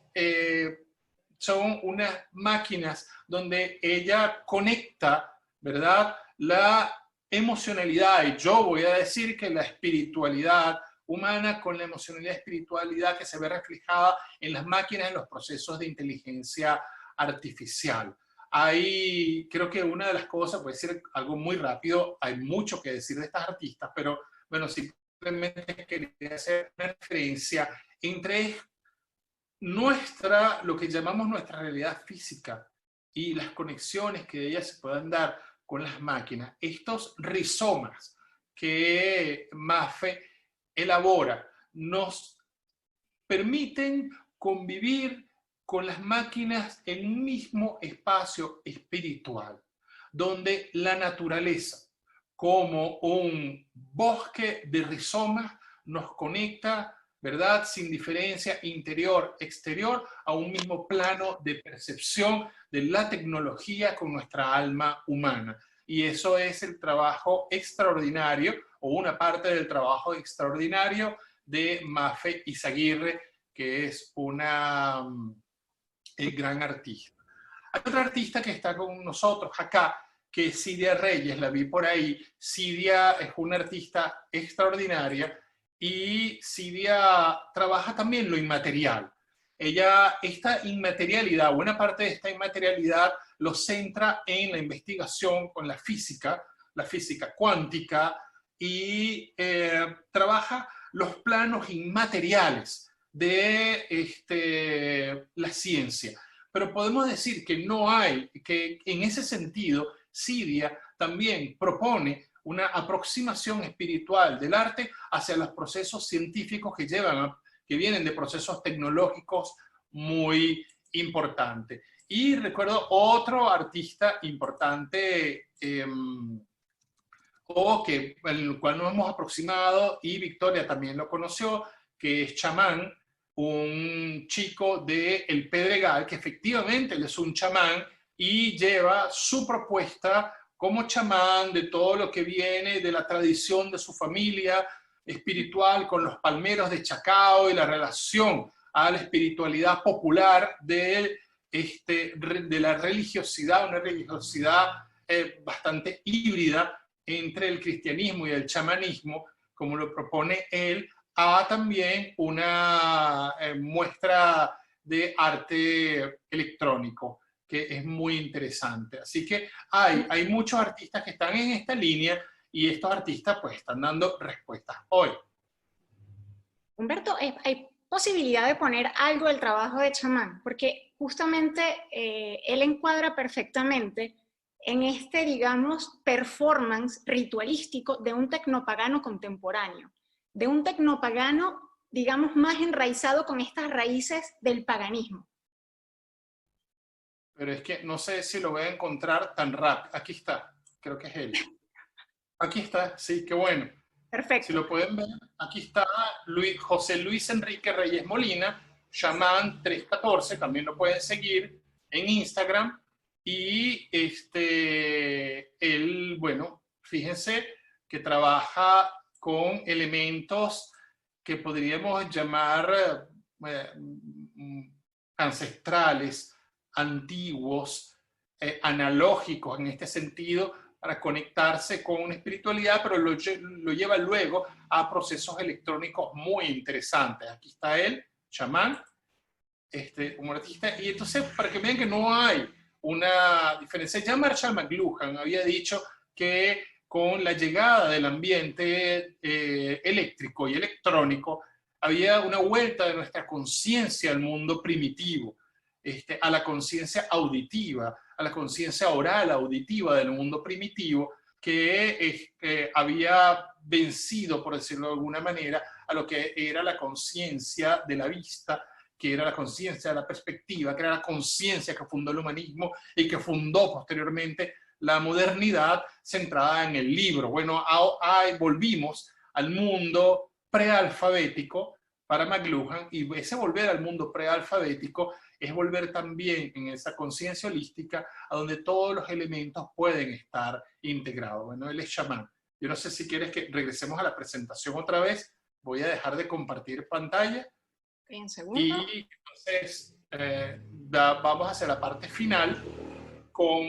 son unas máquinas donde ella conecta, ¿verdad?, la emocionalidad, y yo voy a decir que la espiritualidad humana con la emocionalidad y espiritualidad que se ve reflejada en las máquinas, en los procesos de inteligencia artificial. Ahí creo que una de las cosas, puede ser algo muy rápido, hay mucho que decir de estas artistas, pero bueno, simplemente quería hacer una referencia entre lo que llamamos nuestra realidad física y las conexiones que de ellas se puedan dar con las máquinas. Estos rizomas que Mafe elabora nos permiten convivir con las máquinas en un mismo espacio espiritual, donde la naturaleza, como un bosque de rizomas, nos conecta, ¿verdad?, sin diferencia interior-exterior, a un mismo plano de percepción de la tecnología con nuestra alma humana. Y eso es el trabajo extraordinario, o una parte del trabajo extraordinario de Mafe Izaguirre, que es una gran artista. Hay otra artista que está con nosotros acá, que es Sidia Reyes, la vi por ahí. Sidia es una artista extraordinaria y Sidia trabaja también lo inmaterial. Esta inmaterialidad, buena parte de esta inmaterialidad lo centra en la investigación con la física cuántica, y trabaja los planos inmateriales de la ciencia. Pero podemos decir que que en ese sentido, Sidia también propone una aproximación espiritual del arte hacia los procesos científicos que vienen de procesos tecnológicos muy importantes. Y recuerdo otro artista importante, el cual nos hemos aproximado, y Victoria también lo conoció, que es Chamán, un chico de El Pedregal, que efectivamente él es un chamán y lleva su propuesta como chamán de todo lo que viene de la tradición de su familia espiritual con los palmeros de Chacao y la relación a la espiritualidad popular de la religiosidad, una religiosidad bastante híbrida entre el cristianismo y el chamanismo, como lo propone él, a también una muestra de arte electrónico, que es muy interesante. Así que hay muchos artistas que están en esta línea y estos artistas pues están dando respuestas hoy. Humberto, ¿hay posibilidad de poner algo del trabajo de chamán? Porque justamente él encuadra perfectamente en este, digamos, performance ritualístico de un tecnopagano contemporáneo, de un tecnopagano, digamos, más enraizado con estas raíces del paganismo. Pero es que no sé si lo voy a encontrar tan rápido. Aquí está, creo que es él. Aquí está, sí, qué bueno. Perfecto. Si lo pueden ver, aquí está José Luis Enrique Reyes Molina, Shaman 314, también lo pueden seguir en Instagram. Y él, bueno, fíjense que trabaja con elementos que podríamos llamar ancestrales, antiguos, analógicos en este sentido, para conectarse con una espiritualidad, pero lo lleva luego a procesos electrónicos muy interesantes. Aquí está él, chamán, un artista, y entonces para que vean que no hay una diferencia. Ya Marshall McLuhan había dicho que con la llegada del ambiente eléctrico y electrónico había una vuelta de nuestra conciencia al mundo primitivo, a la conciencia auditiva, a la conciencia oral auditiva del mundo primitivo, que había vencido, por decirlo de alguna manera, a lo que era la conciencia de la vista, que era la conciencia de la perspectiva, que era la conciencia que fundó el humanismo y que fundó posteriormente la modernidad centrada en el libro. Bueno, volvimos al mundo prealfabético para McLuhan, y ese volver al mundo prealfabético es volver también en esa conciencia holística a donde todos los elementos pueden estar integrados. Bueno, él es chamán. Yo no sé si quieres que regresemos a la presentación otra vez. Voy a dejar de compartir pantalla. En segundo. Y entonces vamos hacia la parte final con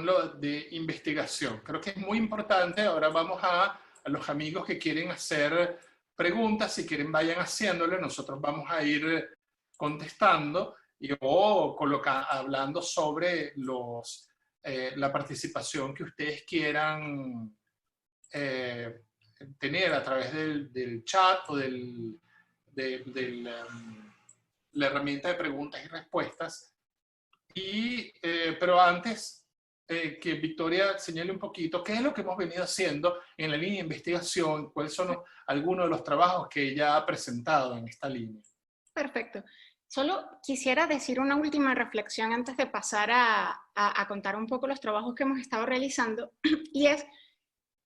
lo de investigación. Creo que es muy importante. Ahora vamos a los amigos que quieren hacer preguntas. Si quieren, vayan haciéndole. Nosotros vamos a ir contestando o hablando sobre la participación que ustedes quieran tener a través del chat o la herramienta de preguntas y respuestas. Pero antes, que Victoria señale un poquito qué es lo que hemos venido haciendo en la línea de investigación, cuáles son algunos de los trabajos que ella ha presentado en esta línea. Perfecto. Solo quisiera decir una última reflexión antes de pasar a contar un poco los trabajos que hemos estado realizando, y es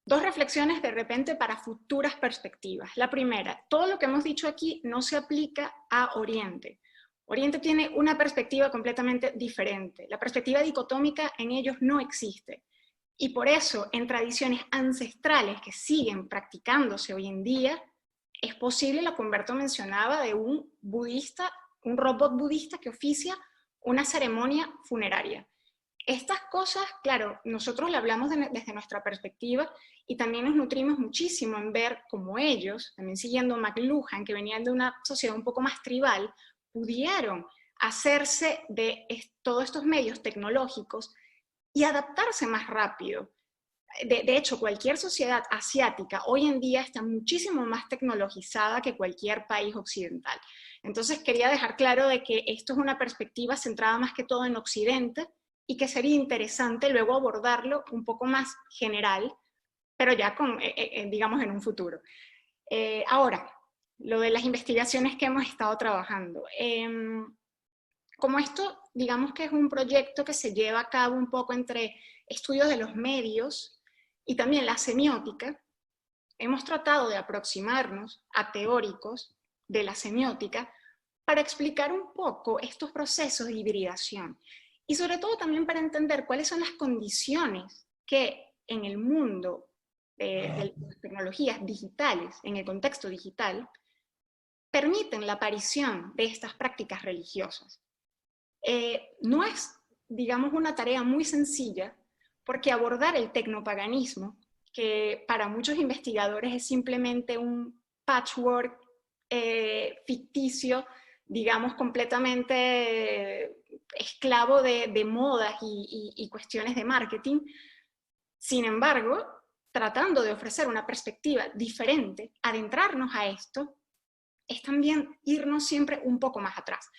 dos reflexiones de repente para futuras perspectivas. La primera, todo lo que hemos dicho aquí no se aplica a Oriente. Oriente tiene una perspectiva completamente diferente. La perspectiva dicotómica en ellos no existe. Y por eso, en tradiciones ancestrales que siguen practicándose hoy en día, es posible, lo que Humberto mencionaba, de un budista, un robot budista que oficia una ceremonia funeraria. Estas cosas, claro, nosotros le hablamos desde nuestra perspectiva y también nos nutrimos muchísimo en ver cómo ellos, también siguiendo McLuhan, que venían de una sociedad un poco más tribal, pudieron hacerse de todos estos medios tecnológicos y adaptarse más rápido. De hecho, cualquier sociedad asiática hoy en día está muchísimo más tecnologizada que cualquier país occidental. Entonces quería dejar claro de que esto es una perspectiva centrada más que todo en Occidente y que sería interesante luego abordarlo un poco más general, pero ya digamos en un futuro. Ahora, lo de las investigaciones que hemos estado trabajando. Como esto, digamos que es un proyecto que se lleva a cabo un poco entre estudios de los medios y también la semiótica, hemos tratado de aproximarnos a teóricos de la semiótica para explicar un poco estos procesos de hibridación y sobre todo también para entender cuáles son las condiciones que en el mundo de las tecnologías digitales, en el contexto digital, permiten la aparición de estas prácticas religiosas. no es, digamos, una tarea muy sencilla, porque abordar el tecnopaganismo, que para muchos investigadores es simplemente un patchwork ficticio, digamos, completamente esclavo de modas y cuestiones de marketing. Sin embargo, tratando de ofrecer una perspectiva diferente, adentrarnos a esto, es también irnos siempre un poco más atrás.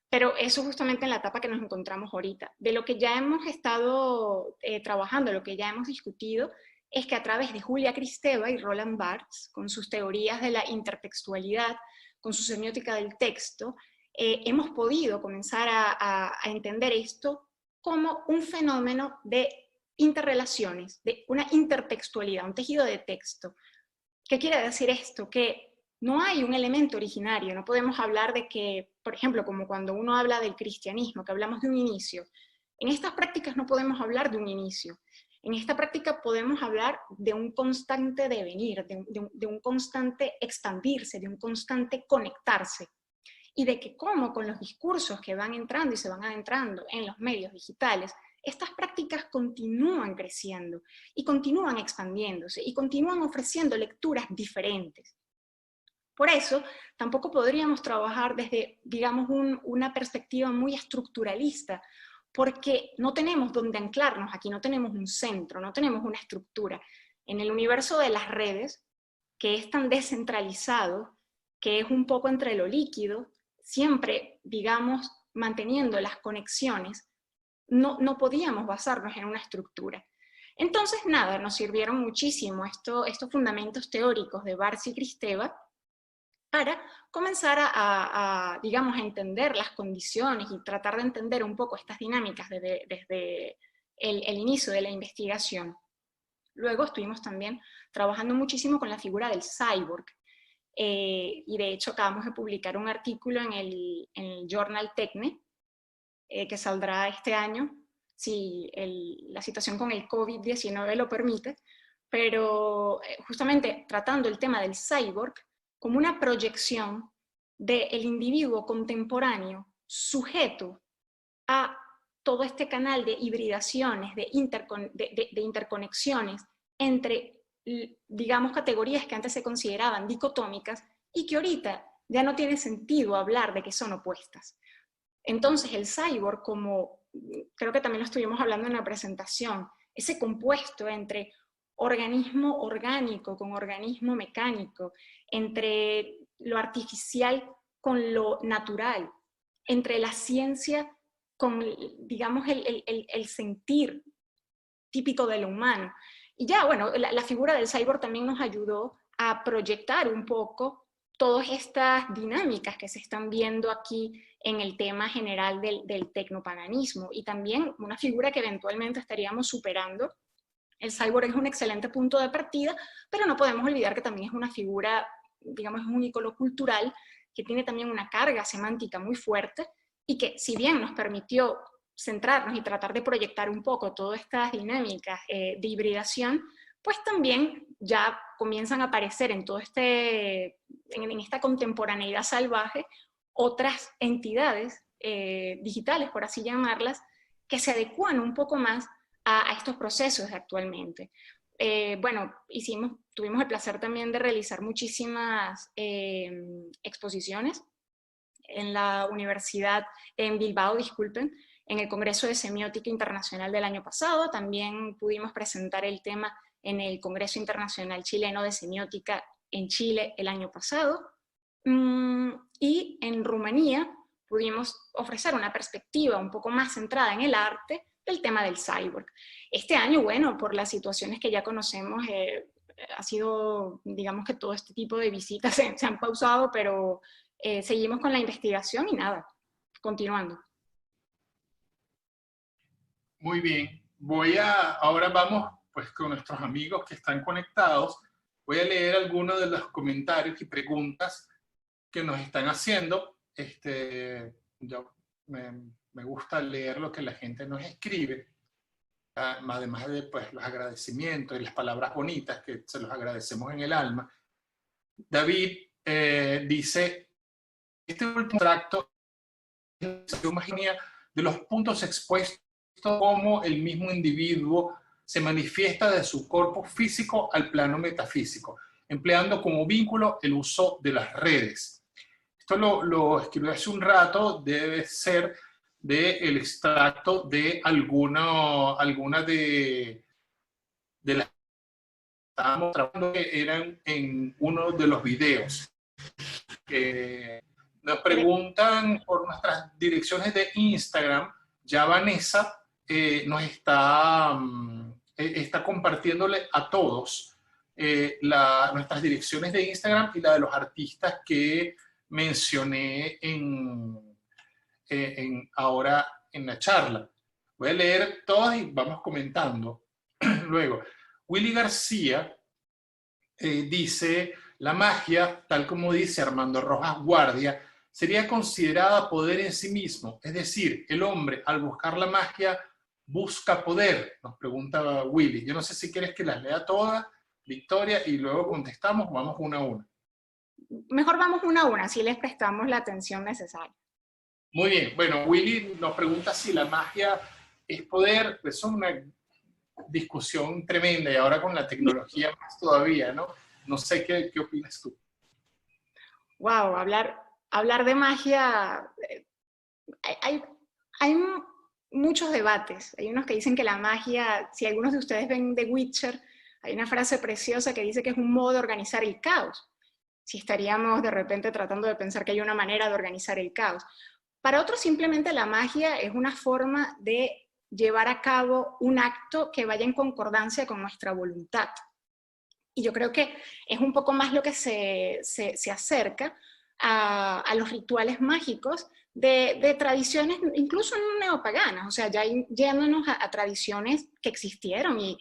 Pero eso justamente en la etapa que nos encontramos ahorita. De lo que ya hemos estado trabajando, lo que ya hemos discutido, es que a través de Julia Kristeva y Roland Barthes, con sus teorías de la intertextualidad, con su semiótica del texto, hemos podido comenzar a entender esto como un fenómeno de interrelaciones, de una intertextualidad, un tejido de texto. ¿Qué quiere decir esto? Que no hay un elemento originario, no podemos hablar de que, por ejemplo, como cuando uno habla del cristianismo, que hablamos de un inicio. En estas prácticas no podemos hablar de un inicio. En esta práctica podemos hablar de un constante devenir, de un constante expandirse, de un constante conectarse. Y de que cómo con los discursos que van entrando y se van adentrando en los medios digitales, estas prácticas continúan creciendo y continúan expandiéndose y continúan ofreciendo lecturas diferentes. Por eso, tampoco podríamos trabajar desde, digamos, una perspectiva muy estructuralista, porque no tenemos dónde anclarnos aquí, no tenemos un centro, no tenemos una estructura. En el universo de las redes, que es tan descentralizado, que es un poco entre lo líquido, siempre, digamos, manteniendo las conexiones, no podíamos basarnos en una estructura. Entonces, nada, nos sirvieron muchísimo estos fundamentos teóricos de Barthes y Kristeva para comenzar digamos, a entender las condiciones y tratar de entender un poco estas dinámicas desde el inicio de la investigación. Luego estuvimos también trabajando muchísimo con la figura del cyborg, y de hecho acabamos de publicar un artículo en el Journal Techne, que saldrá este año, si la situación con el COVID-19 lo permite, pero justamente tratando el tema del cyborg como una proyección del individuo contemporáneo sujeto a todo este canal de hibridaciones, de interconexiones entre, digamos, categorías que antes se consideraban dicotómicas y que ahorita ya no tiene sentido hablar de que son opuestas. Entonces el cyborg, como creo que también lo estuvimos hablando en la presentación, ese compuesto entre organismo orgánico con organismo mecánico, entre lo artificial con lo natural, entre la ciencia con, digamos, el sentir típico de lo humano. Y ya, bueno, la figura del cyborg también nos ayudó a proyectar un poco todas estas dinámicas que se están viendo aquí en el tema general del tecnopaganismo, y también una figura que eventualmente estaríamos superando. El cyborg es un excelente punto de partida, pero no podemos olvidar que también es una figura, digamos, es un ícono cultural que tiene también una carga semántica muy fuerte y que, si bien nos permitió centrarnos y tratar de proyectar un poco todas estas dinámicas de hibridación, pues también ya comienzan a aparecer en en esta contemporaneidad salvaje otras entidades digitales, por así llamarlas, que se adecúan un poco más a estos procesos actualmente. Bueno, tuvimos el placer también de realizar muchísimas exposiciones en la universidad, en Bilbao, disculpen, en el Congreso de Semiótica Internacional del año pasado. También pudimos presentar el tema en el Congreso Internacional Chileno de Semiótica en Chile el año pasado. Y en Rumanía pudimos ofrecer una perspectiva un poco más centrada en el arte del tema del cyborg. Este año, bueno, por las situaciones que ya conocemos, ha sido, digamos que todo este tipo de visitas se han pausado, pero seguimos con la investigación y nada, continuando. Muy bien. Ahora vamos pues con nuestros amigos que están conectados. Voy a leer algunos de los comentarios y preguntas que nos están haciendo. Me gusta leer lo que la gente nos escribe, además de pues, los agradecimientos y las palabras bonitas que se los agradecemos en el alma. David dice, este último tracto yo imaginía de los puntos expuestos, cómo el mismo individuo se manifiesta de su cuerpo físico al plano metafísico, empleando como vínculo el uso de las redes. Esto lo escribí hace un rato, debe ser del extracto de alguna de las que estábamos trabajando, que eran en uno de los videos. Nos preguntan por nuestras direcciones de Instagram. Ya Vanessa nos está compartiéndole a todos nuestras direcciones de Instagram y la de los artistas que mencioné ahora en la charla. Voy a leer todas y vamos comentando. Luego, Willy García dice: la magia, tal como dice Armando Rojas Guardia, sería considerada poder en sí mismo. Es decir, el hombre, al buscar la magia, busca poder, nos pregunta Willy. Yo no sé si quieres que las lea todas, Victoria, y luego contestamos, vamos una a una. Mejor vamos una a una, así les prestamos la atención necesaria. Muy bien. Bueno, Willy nos pregunta si la magia es poder. Pues es una discusión tremenda, y ahora con la tecnología más todavía, ¿no? No sé qué opinas tú. Wow, hablar de magia, hay muchos debates. Hay unos que dicen que la magia, si algunos de ustedes ven The Witcher, hay una frase preciosa que dice que es un modo de organizar el caos. Si estaríamos de repente tratando de pensar que hay una manera de organizar el caos. Para otros simplemente la magia es una forma de llevar a cabo un acto que vaya en concordancia con nuestra voluntad. Y yo creo que es un poco más lo que se acerca a los rituales mágicos de tradiciones incluso neopaganas, o sea, ya yéndonos a tradiciones que existieron y,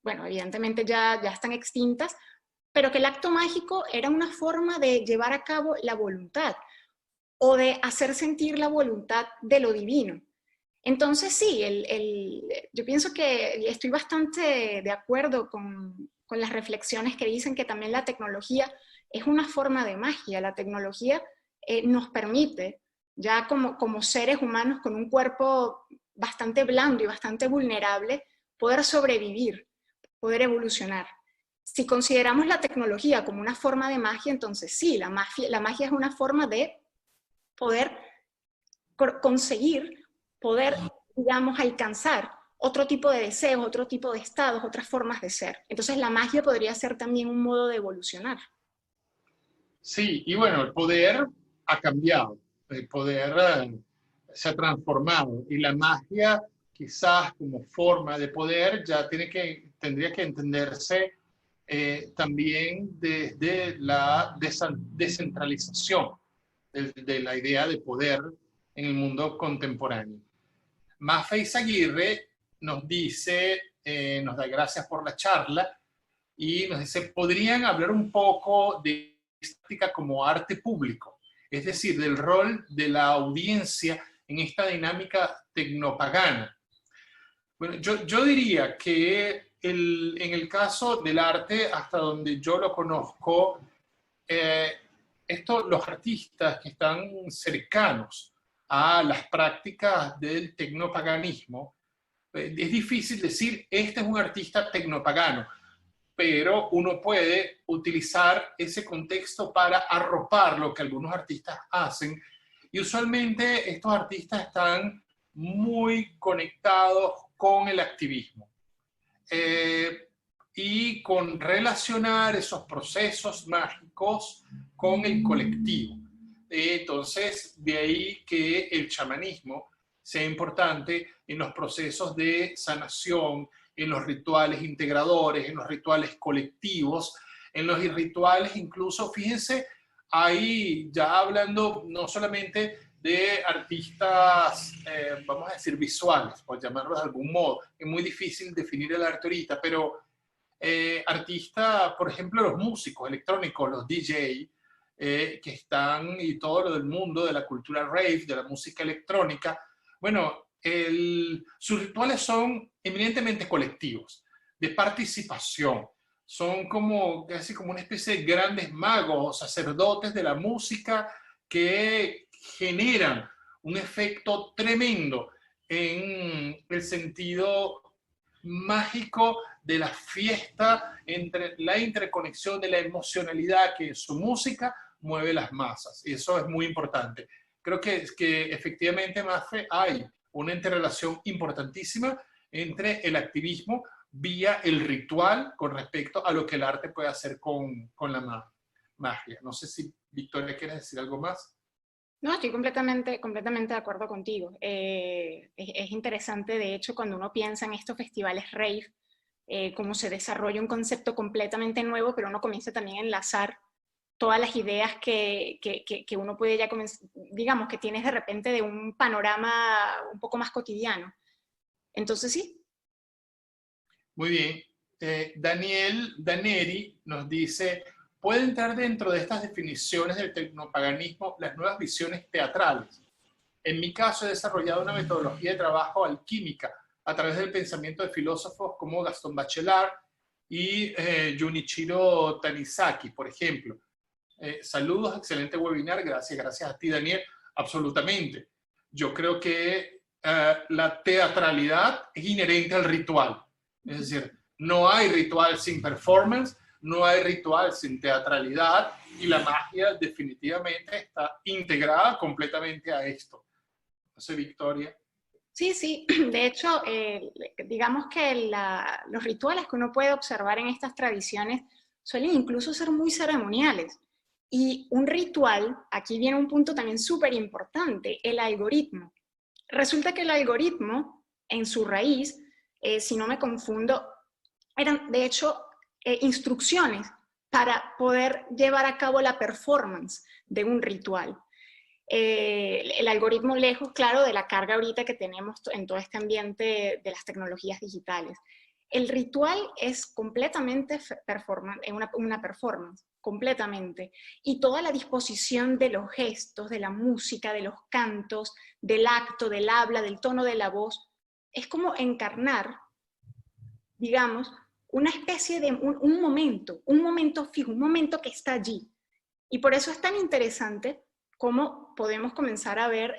bueno, evidentemente ya están extintas, pero que el acto mágico era una forma de llevar a cabo la voluntad o de hacer sentir la voluntad de lo divino. Entonces sí, yo pienso que estoy bastante de acuerdo con las reflexiones que dicen que también la tecnología es una forma de magia. La tecnología nos permite, ya como seres humanos con un cuerpo bastante blando y bastante vulnerable, poder sobrevivir, poder evolucionar. Si consideramos la tecnología como una forma de magia, entonces sí, la magia es una forma de poder conseguir, poder, digamos, alcanzar otro tipo de deseos, otro tipo de estados, otras formas de ser. Entonces la magia podría ser también un modo de evolucionar. Sí, y bueno, el poder ha cambiado, el poder se ha transformado, y la magia quizás como forma de poder ya tendría que entenderse también desde la descentralización de la idea de poder en el mundo contemporáneo. Mafe Izaguirre nos dice, nos da gracias por la charla, y nos dice: ¿podrían hablar un poco de estética como arte público? Es decir, del rol de la audiencia en esta dinámica tecnopagana. Bueno, yo diría que en el caso del arte, hasta donde yo lo conozco, los artistas que están cercanos a las prácticas del tecnopaganismo, es difícil decir, este es un artista tecnopagano, pero uno puede utilizar ese contexto para arropar lo que algunos artistas hacen, y usualmente estos artistas están muy conectados con el activismo y con relacionar esos procesos mágicos con el colectivo. Entonces, de ahí que el chamanismo sea importante en los procesos de sanación, en los rituales integradores, en los rituales colectivos, en los rituales incluso, fíjense, ahí ya hablando no solamente de artistas, vamos a decir, visuales, por llamarlos de algún modo. Es muy difícil definir el arte ahorita, pero artistas, por ejemplo, los músicos electrónicos, los DJ, que están, y todo lo del mundo de la cultura rave, de la música electrónica, bueno, sus rituales son eminentemente colectivos, de participación. Son casi como una especie de grandes magos o sacerdotes de la música que generan un efecto tremendo en el sentido mágico de la fiesta, entre la interconexión de la emocionalidad que su música mueve las masas. Y eso es muy importante. Creo que efectivamente, Mafe, hay una interrelación importantísima entre el activismo vía el ritual con respecto a lo que el arte puede hacer con la magia. No sé si, Victoria, ¿quieres decir algo más? No, estoy completamente de acuerdo contigo. Es interesante, de hecho, cuando uno piensa en estos festivales rave, cómo se desarrolla un concepto completamente nuevo, pero uno comienza también a enlazar todas las ideas que uno puede ya comenzar, digamos, que tienes de repente de un panorama un poco más cotidiano. Entonces, sí. Muy bien. Daniel Daneri nos dice, ¿puede entrar dentro de estas definiciones del tecnopaganismo las nuevas visiones teatrales? En mi caso, he desarrollado una metodología de trabajo alquímica a través del pensamiento de filósofos como Gaston Bachelard y Junichiro Tanizaki, por ejemplo. Saludos, excelente webinar, gracias a ti, Daniel. Absolutamente. Yo creo que la teatralidad es inherente al ritual. Es decir, no hay ritual sin performance, no hay ritual sin teatralidad, y la magia definitivamente está integrada completamente a esto. No sé, Victoria. Sí, sí. De hecho, digamos que los rituales que uno puede observar en estas tradiciones suelen incluso ser muy ceremoniales. Y un ritual, aquí viene un punto también súper importante, el algoritmo. Resulta que el algoritmo, en su raíz, si no me confundo, eran de hecho instrucciones para poder llevar a cabo la performance de un ritual. El algoritmo, lejos, claro, de la carga ahorita que tenemos en todo este ambiente de las tecnologías digitales. El ritual es completamente una performance, completamente. Y toda la disposición de los gestos, de la música, de los cantos, del acto, del habla, del tono de la voz, es como encarnar, digamos, una especie de un momento fijo, un momento que está allí. Y por eso es tan interesante cómo podemos comenzar a ver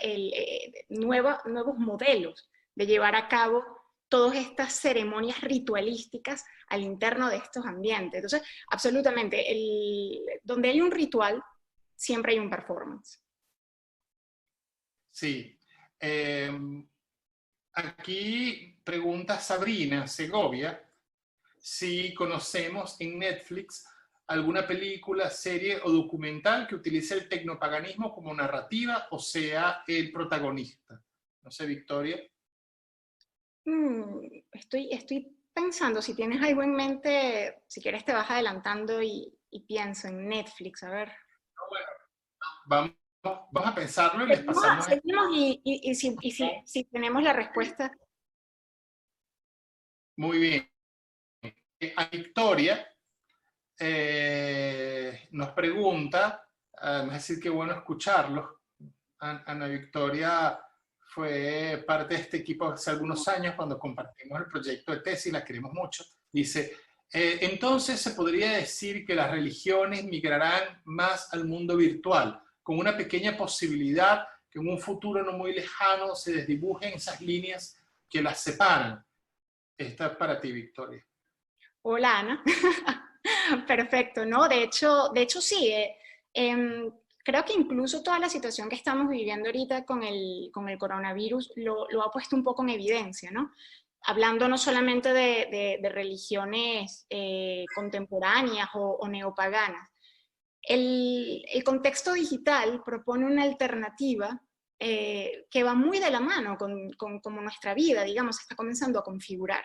nuevos modelos de llevar a cabo todas estas ceremonias ritualísticas al interno de estos ambientes. Entonces, absolutamente, donde hay un ritual, siempre hay un performance. Sí. Aquí pregunta Sabrina Segovia si conocemos en Netflix alguna película, serie o documental que utilice el tecnopaganismo como narrativa o sea el protagonista. No sé, Victoria. Estoy pensando, si tienes algo en mente, si quieres te vas adelantando y pienso en Netflix, a ver. Bueno, vamos a pensarlo y les pasamos. Seguimos y si tenemos la respuesta. Muy bien. A Victoria nos pregunta, es decir, qué bueno escucharlo. Ana Victoria fue parte de este equipo hace algunos años cuando compartimos el proyecto de tesis, la queremos mucho. Dice, entonces se podría decir que las religiones migrarán más al mundo virtual, con una pequeña posibilidad que en un futuro no muy lejano se desdibujen esas líneas que las separan. Esta es para ti, Victoria. Hola, Ana. Perfecto, ¿no? De hecho sí. Creo que incluso toda la situación que estamos viviendo ahorita con el coronavirus lo ha puesto un poco en evidencia, ¿no? Hablando no solamente de religiones contemporáneas o neopaganas. El contexto digital propone una alternativa que va muy de la mano con como nuestra vida, digamos, está comenzando a configurar.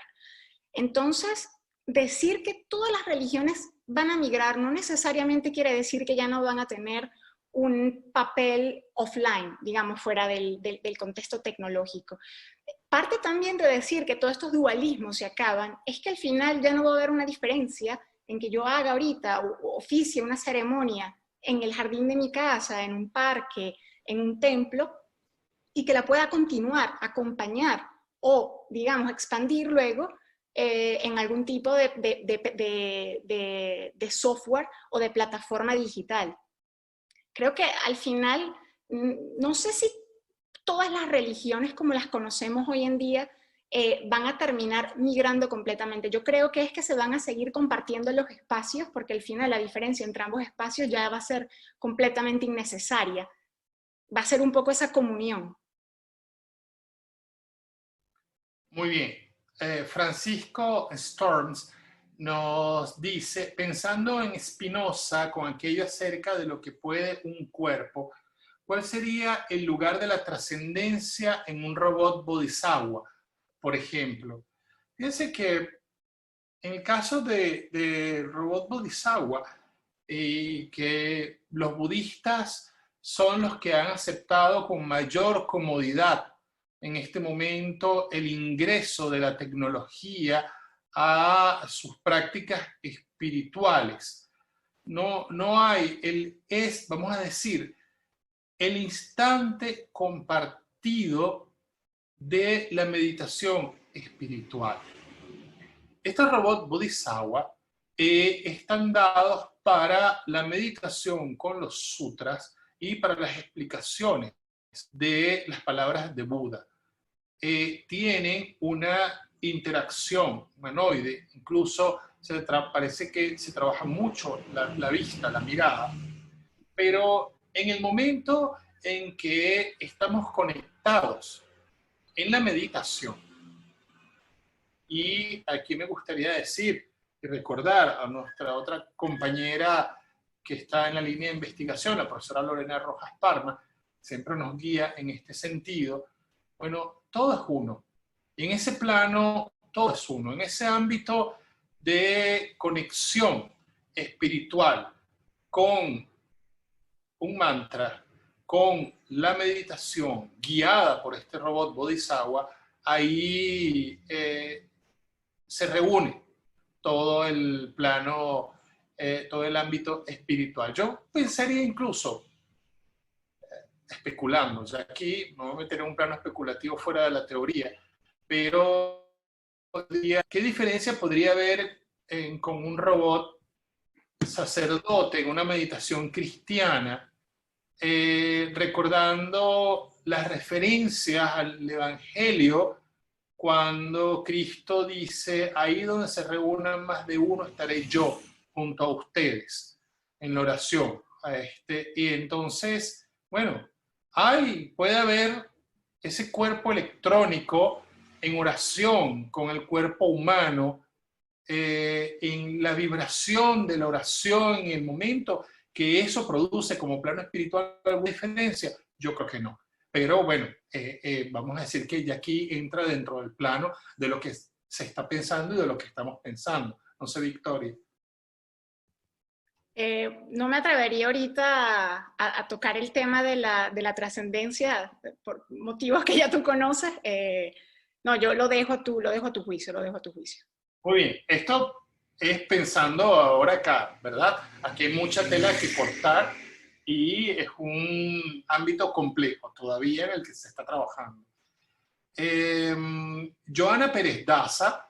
Entonces, decir que todas las religiones van a migrar no necesariamente quiere decir que ya no van a tener un papel offline, digamos, fuera del contexto tecnológico. Parte también de decir que todos estos dualismos se acaban, es que al final ya no va a haber una diferencia en que yo haga ahorita o oficie una ceremonia en el jardín de mi casa, en un parque, en un templo, y que la pueda continuar, acompañar o, digamos, expandir luego en algún tipo de software o de plataforma digital. Creo que al final, no sé si todas las religiones como las conocemos hoy en día van a terminar migrando completamente. Yo creo que es que se van a seguir compartiendo los espacios porque al final la diferencia entre ambos espacios ya va a ser completamente innecesaria. Va a ser un poco esa comunión. Muy bien. Francisco Storms nos dice, pensando en Spinoza con aquello acerca de lo que puede un cuerpo, ¿cuál sería el lugar de la trascendencia en un robot bodhisattva, por ejemplo? Fíjense que en el caso del robot bodhisattva, que los budistas son los que han aceptado con mayor comodidad en este momento el ingreso de la tecnología a sus prácticas espirituales. No hay, vamos a decir, el instante compartido de la meditación espiritual. Estos robots Bodhisattva están dados para la meditación con los sutras y para las explicaciones de las palabras de Buda. Tienen una interacción humanoide, incluso parece que se trabaja mucho la vista, la mirada, pero en el momento en que estamos conectados en la meditación, y aquí me gustaría decir y recordar a nuestra otra compañera que está en la línea de investigación, la profesora Lorena Rojas Parma, siempre nos guía en este sentido. Bueno, todo es uno. Y en ese plano, todo es uno. En ese ámbito de conexión espiritual con un mantra, con la meditación guiada por este robot Bodhisattva, ahí se reúne todo el plano, todo el ámbito espiritual. Yo pensaría incluso, especulando, o sea, aquí me voy a meter en un plano especulativo fuera de la teoría, pero ¿qué diferencia podría haber con un robot sacerdote en una meditación cristiana, recordando las referencias al Evangelio cuando Cristo dice, ahí donde se reúnan más de uno estaré yo junto a ustedes en la oración? Y entonces, bueno, puede haber ese cuerpo electrónico en oración con el cuerpo humano, en la vibración de la oración, en el momento que eso produce como plano espiritual alguna diferencia. Yo creo que no. Pero bueno, vamos a decir que ya aquí entra dentro del plano de lo que se está pensando y de lo que estamos pensando. No sé, Victoria. No me atrevería ahorita a tocar el tema de la trascendencia por motivos que ya tú conoces. No, yo lo dejo a tu juicio. Muy bien, esto es pensando ahora acá, ¿verdad? Aquí hay mucha tela que cortar y es un ámbito complejo todavía en el que se está trabajando. Joana Pérez Daza,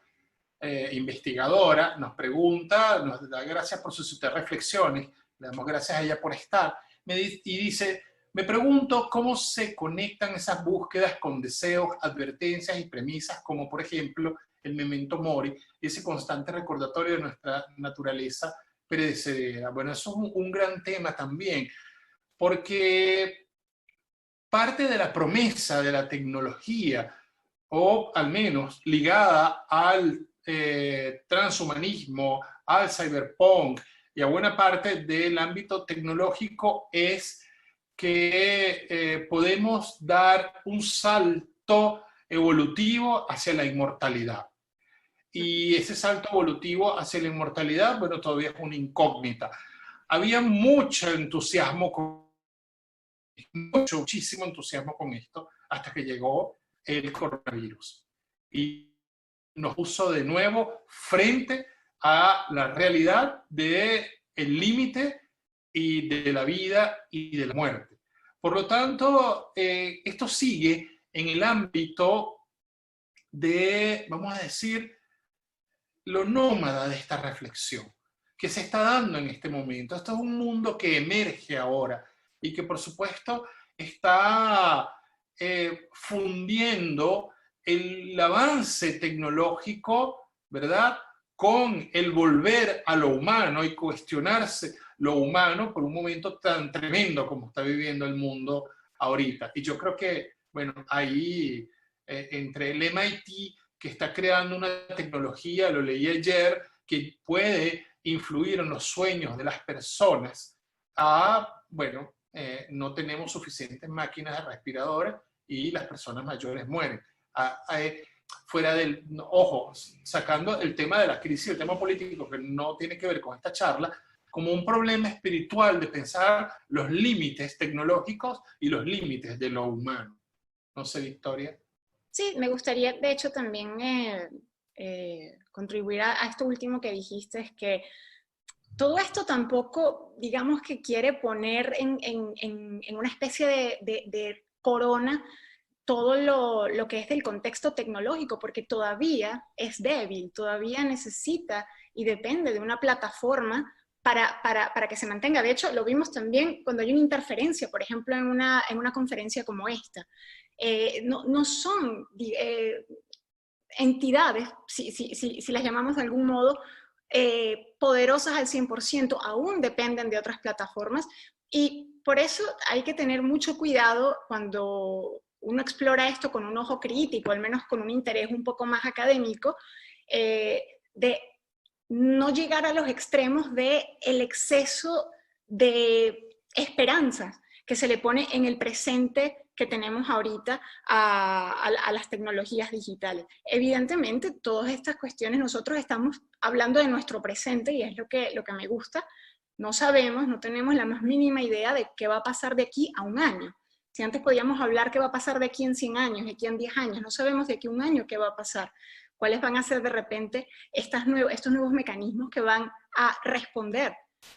investigadora, nos pregunta, nos da gracias por sus reflexiones, le damos gracias a ella por estar, y dice, me pregunto cómo se conectan esas búsquedas con deseos, advertencias y premisas, como por ejemplo el memento mori, ese constante recordatorio de nuestra naturaleza perecedera. Bueno, eso es un gran tema también, porque parte de la promesa de la tecnología, o al menos ligada al transhumanismo, al cyberpunk y a buena parte del ámbito tecnológico, es que podemos dar un salto evolutivo hacia la inmortalidad. Y ese salto evolutivo hacia la inmortalidad, bueno, todavía es una incógnita. Había mucho entusiasmo, muchísimo entusiasmo con esto, hasta que llegó el coronavirus. Y nos puso de nuevo frente a la realidad del límite y de la vida y de la muerte. Por lo tanto, esto sigue en el ámbito de, vamos a decir, lo nómada de esta reflexión que se está dando en este momento. Esto es un mundo que emerge ahora y que por supuesto está fundiendo el avance tecnológico, ¿verdad?, con el volver a lo humano y cuestionarse lo humano por un momento tan tremendo como está viviendo el mundo ahorita. Y yo creo que, bueno, ahí entre el MIT, que está creando una tecnología, lo leí ayer, que puede influir en los sueños de las personas, bueno, no tenemos suficientes máquinas de respiradores y las personas mayores mueren. Fuera del, ojo, sacando el tema de la crisis, el tema político, que no tiene que ver con esta charla, como un problema espiritual de pensar los límites tecnológicos y los límites de lo humano. No sé, Victoria. Sí, me gustaría, de hecho, también contribuir a esto último que dijiste, es que todo esto tampoco, digamos que quiere poner en una especie de corona todo lo que es del contexto tecnológico, porque todavía es débil, todavía necesita y depende de una plataforma para que se mantenga. De hecho, lo vimos también cuando hay una interferencia, por ejemplo, en una conferencia como esta. No son entidades, si las llamamos de algún modo, poderosas al 100%, aún dependen de otras plataformas, y por eso hay que tener mucho cuidado cuando uno explora esto con un ojo crítico, al menos con un interés un poco más académico, de no llegar a los extremos del exceso de esperanzas que se le pone en el presente que tenemos ahorita a las tecnologías digitales. Evidentemente, todas estas cuestiones, nosotros estamos hablando de nuestro presente y es lo que me gusta. No sabemos, no tenemos la más mínima idea de qué va a pasar de aquí a un año. Si antes podíamos hablar qué va a pasar de aquí en 100 años, de aquí en 10 años, no sabemos de aquí a un año qué va a pasar. ¿Cuáles van a ser de repente estos nuevos mecanismos que van a responder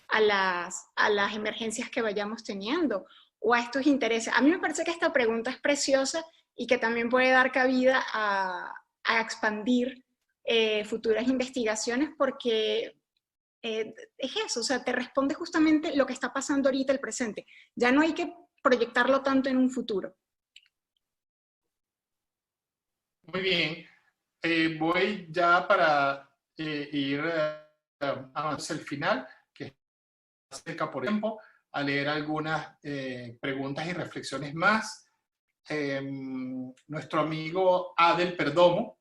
a las emergencias que vayamos teniendo o a estos intereses? A mí me parece que esta pregunta es preciosa y que también puede dar cabida a expandir futuras investigaciones, porque es eso, o sea, te responde justamente lo que está pasando ahorita, el presente. Ya no hay que proyectarlo tanto en un futuro. Muy bien. Voy ya para ir hacia el final, que está cerca por tiempo, a leer algunas preguntas y reflexiones más. Nuestro amigo Adel Perdomo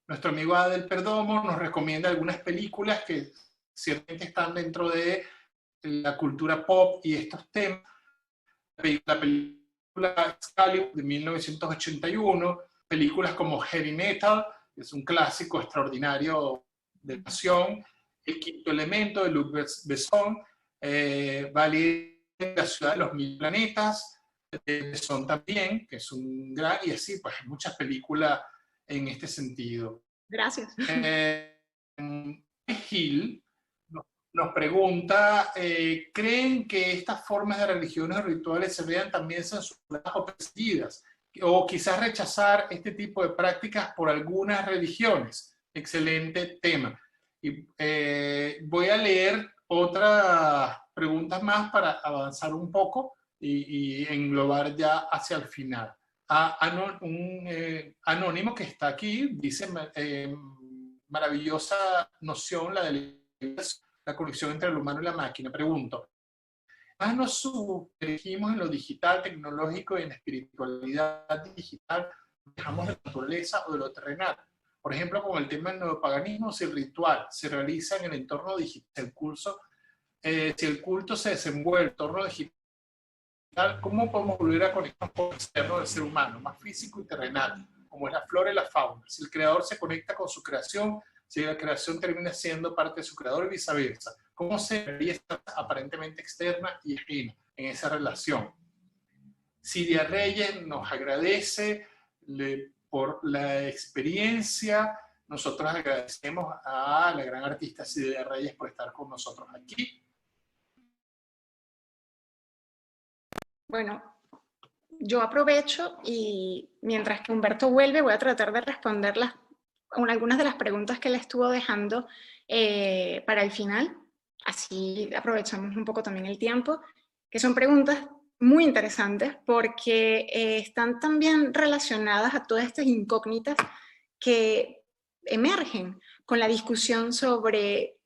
nos recomienda algunas películas que ciertamente están dentro de la cultura pop y estos temas. La película Excalibur de 1981, películas como Heavy Metal, que es un clásico extraordinario de acción, El quinto elemento de Luc Besson, Vale, La ciudad de los mil planetas, de Besson también, que es un gran, y así, pues hay muchas películas en este sentido. Gracias. Gil nos pregunta, ¿creen que estas formas de religiones o rituales se vean también censuradas o perseguidas? O quizás rechazar este tipo de prácticas por algunas religiones. Excelente tema. Y voy a leer otras preguntas más para avanzar un poco y englobar ya hacia el final. Un anónimo que está aquí dice, maravillosa noción la de la conexión entre el humano y la máquina. Pregunto, más nos sumergimos en lo digital, tecnológico y en la espiritualidad digital, dejamos de la naturaleza o de lo terrenal. Por ejemplo, con el tema del neopaganismo, si el ritual se realiza en el entorno digital, si el culto se desenvuelve en el entorno digital, ¿cómo podemos volver a conectar con el externo del ser humano, más físico y terrenal, como es la flora y la fauna? Si el creador se conecta con su creación, si la creación termina siendo parte de su creador y viceversa, ¿cómo se vería esta aparentemente externa y ajena en esa relación? Silvia Reyes nos agradece por la experiencia. Nosotros agradecemos a la gran artista Silvia Reyes por estar con nosotros aquí. Bueno, yo aprovecho y mientras que Humberto vuelve voy a tratar de responder algunas de las preguntas que le estuvo dejando para el final. Así aprovechamos un poco también el tiempo, que son preguntas muy interesantes porque están también relacionadas a todas estas incógnitas que emergen con la discusión sobre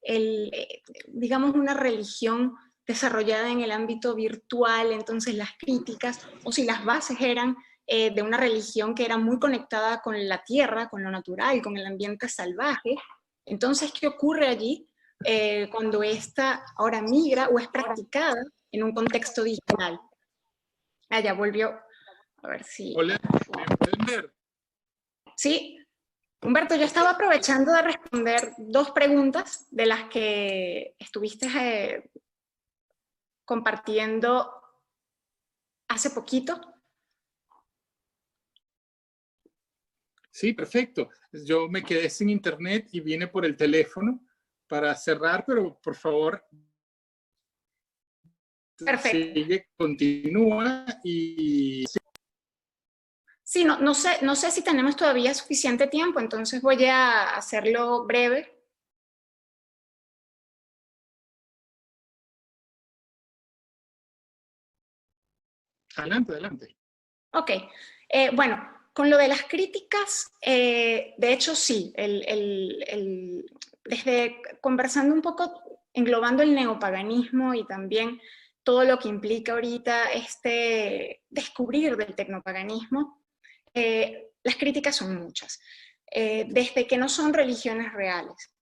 digamos, una religión desarrollada en el ámbito virtual, entonces las críticas, o si las bases eran de una religión que era muy conectada con la tierra, con lo natural, con el ambiente salvaje. Entonces, ¿qué ocurre allí cuando esta ahora migra o es practicada en un contexto digital? Ah, ya volvió. A ver si... Hola, ¿me pueden ver? Sí. Humberto, yo estaba aprovechando de responder 2 preguntas de las que estuviste compartiendo hace poquito. Sí, perfecto. Yo me quedé sin internet y vine por el teléfono para cerrar, pero por favor, Perfecto. sigue, continúa y... Sí, no sé si tenemos todavía suficiente tiempo, entonces voy a hacerlo breve. Adelante, adelante. Ok. Bueno, con lo de las críticas, de hecho sí, desde conversando un poco, englobando el neopaganismo y también todo lo que implica ahorita este descubrir del tecnopaganismo, las críticas son muchas. Desde que no son religiones reales,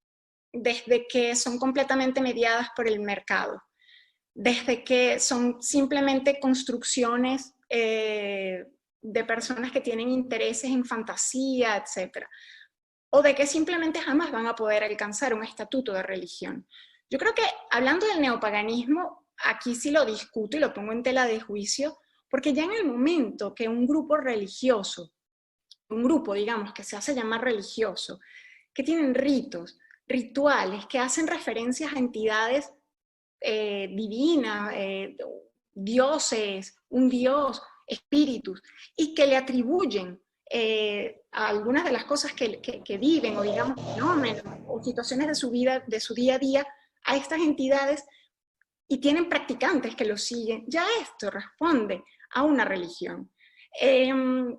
desde que son completamente mediadas por el mercado, desde que son simplemente construcciones de personas que tienen intereses en fantasía, etc. O de que simplemente jamás van a poder alcanzar un estatuto de religión. Yo creo que hablando del neopaganismo, aquí sí lo discuto y lo pongo en tela de juicio, porque ya en el momento que un grupo religioso, un grupo, digamos, que se hace llamar religioso, que tienen ritos, rituales, que hacen referencias a entidades divinas, dioses, un dios, espíritus, y que le atribuyen a algunas de las cosas que viven, o digamos fenómenos, o situaciones de su vida, de su día a día, a estas entidades, y tienen practicantes que los siguen, ya esto responde a una religión.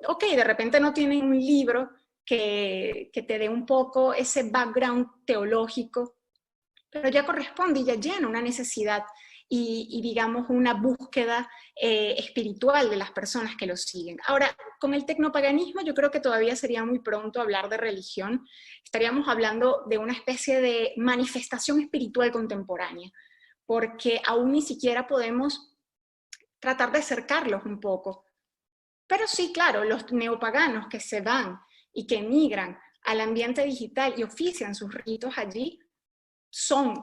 Ok, de repente no tienen un libro que te dé un poco ese background teológico, pero ya corresponde y ya llena una necesidad y digamos una búsqueda espiritual de las personas que lo siguen. Ahora, con el tecnopaganismo yo creo que todavía sería muy pronto hablar de religión, estaríamos hablando de una especie de manifestación espiritual contemporánea, porque aún ni siquiera podemos tratar de acercarlos un poco. Pero sí, claro, los neopaganos que se van y que emigran al ambiente digital y ofician sus ritos allí, son,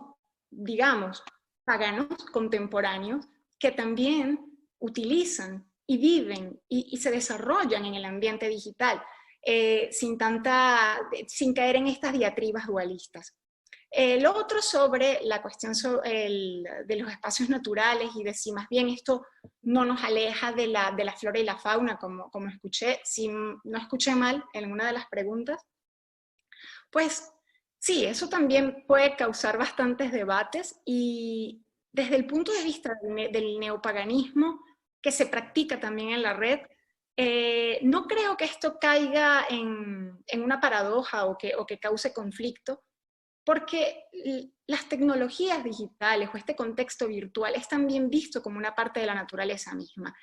digamos, paganos contemporáneos que también utilizan y viven y se desarrollan en el ambiente digital sin caer en estas diatribas dualistas. Lo otro sobre la cuestión de los espacios naturales y de si más bien esto no nos aleja de la flora y la fauna, como escuché, si no escuché mal en una de las preguntas, pues sí, eso también puede causar bastantes debates y desde el punto de vista del neopaganismo que se practica también en la red, no creo que esto caiga en una paradoja o que cause conflicto, porque las tecnologías digitales o este contexto virtual es también visto como una parte de la naturaleza misma.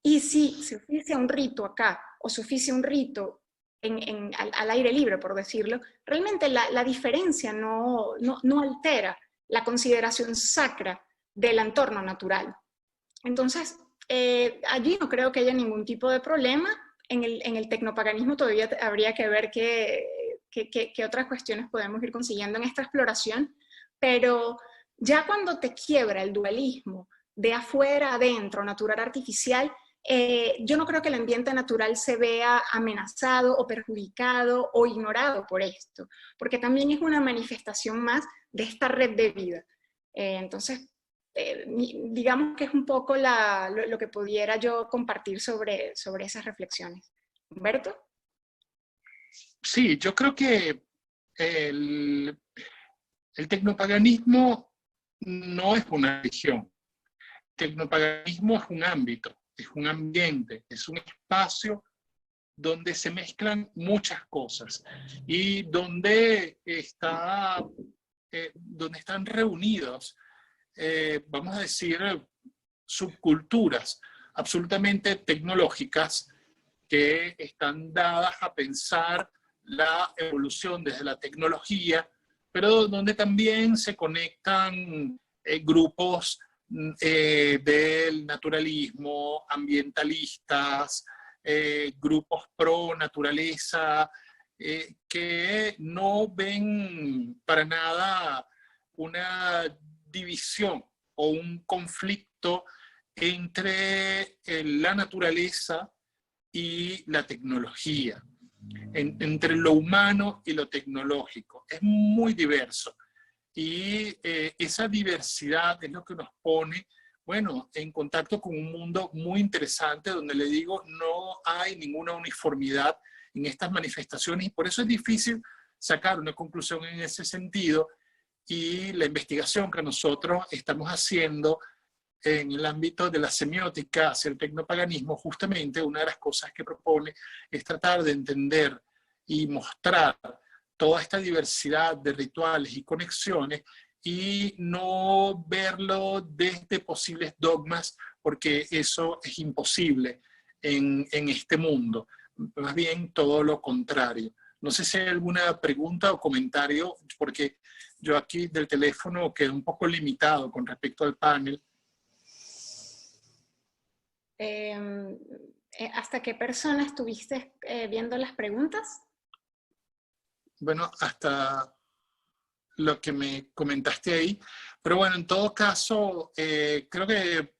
Y si se oficia un rito acá o se oficia un rito al aire libre, por decirlo, realmente la diferencia no altera la consideración sacra del entorno natural. Entonces, allí no creo que haya ningún tipo de problema. En el tecnopaganismo todavía habría que ver qué otras cuestiones podemos ir consiguiendo en esta exploración, pero ya cuando te quiebra el dualismo de afuera a adentro, natural artificial, yo no creo que el ambiente natural se vea amenazado o perjudicado o ignorado por esto, porque también es una manifestación más de esta red de vida. Entonces, digamos que es un poco lo que pudiera yo compartir sobre esas reflexiones. ¿Humberto? Sí, yo creo que el tecnopaganismo no es una religión. tecnopaganismo es un ámbito, es un ambiente, es un espacio donde se mezclan muchas cosas y donde están reunidos, vamos a decir, subculturas absolutamente tecnológicas que están dadas a pensar la evolución desde la tecnología, pero donde también se conectan grupos del naturalismo, ambientalistas, grupos pro naturaleza, que no ven para nada una división o un conflicto entre la naturaleza y la tecnología, entre lo humano y lo tecnológico. Es muy diverso. Y esa diversidad es lo que nos pone, bueno, en contacto con un mundo muy interesante, donde le digo, no hay ninguna uniformidad en estas manifestaciones, y por eso es difícil sacar una conclusión en ese sentido, y la investigación que nosotros estamos haciendo en el ámbito de la semiótica hacia el tecnopaganismo, justamente una de las cosas que propone es tratar de entender y mostrar toda esta diversidad de rituales y conexiones y no verlo desde posibles dogmas, porque eso es imposible en este mundo. Más bien todo lo contrario. No sé si hay alguna pregunta o comentario, porque yo aquí del teléfono quedé un poco limitado con respecto al panel. ¿Hasta qué persona estuviste viendo las preguntas? Bueno, hasta lo que me comentaste ahí. Pero bueno, en todo caso, creo que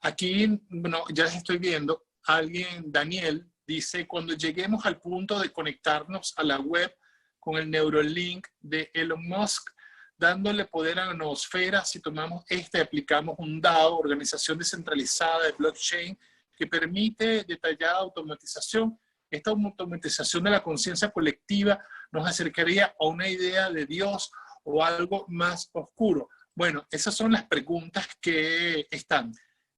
aquí, bueno, ya les estoy viendo, alguien, Daniel, dice, cuando lleguemos al punto de conectarnos a la web con el Neuralink de Elon Musk, dándole poder a la noosfera, si tomamos y aplicamos un DAO, organización descentralizada de blockchain, que permite detallada automatización. Esta automatización de la conciencia colectiva nos acercaría a una idea de Dios o algo más oscuro. Bueno, esas son las preguntas que están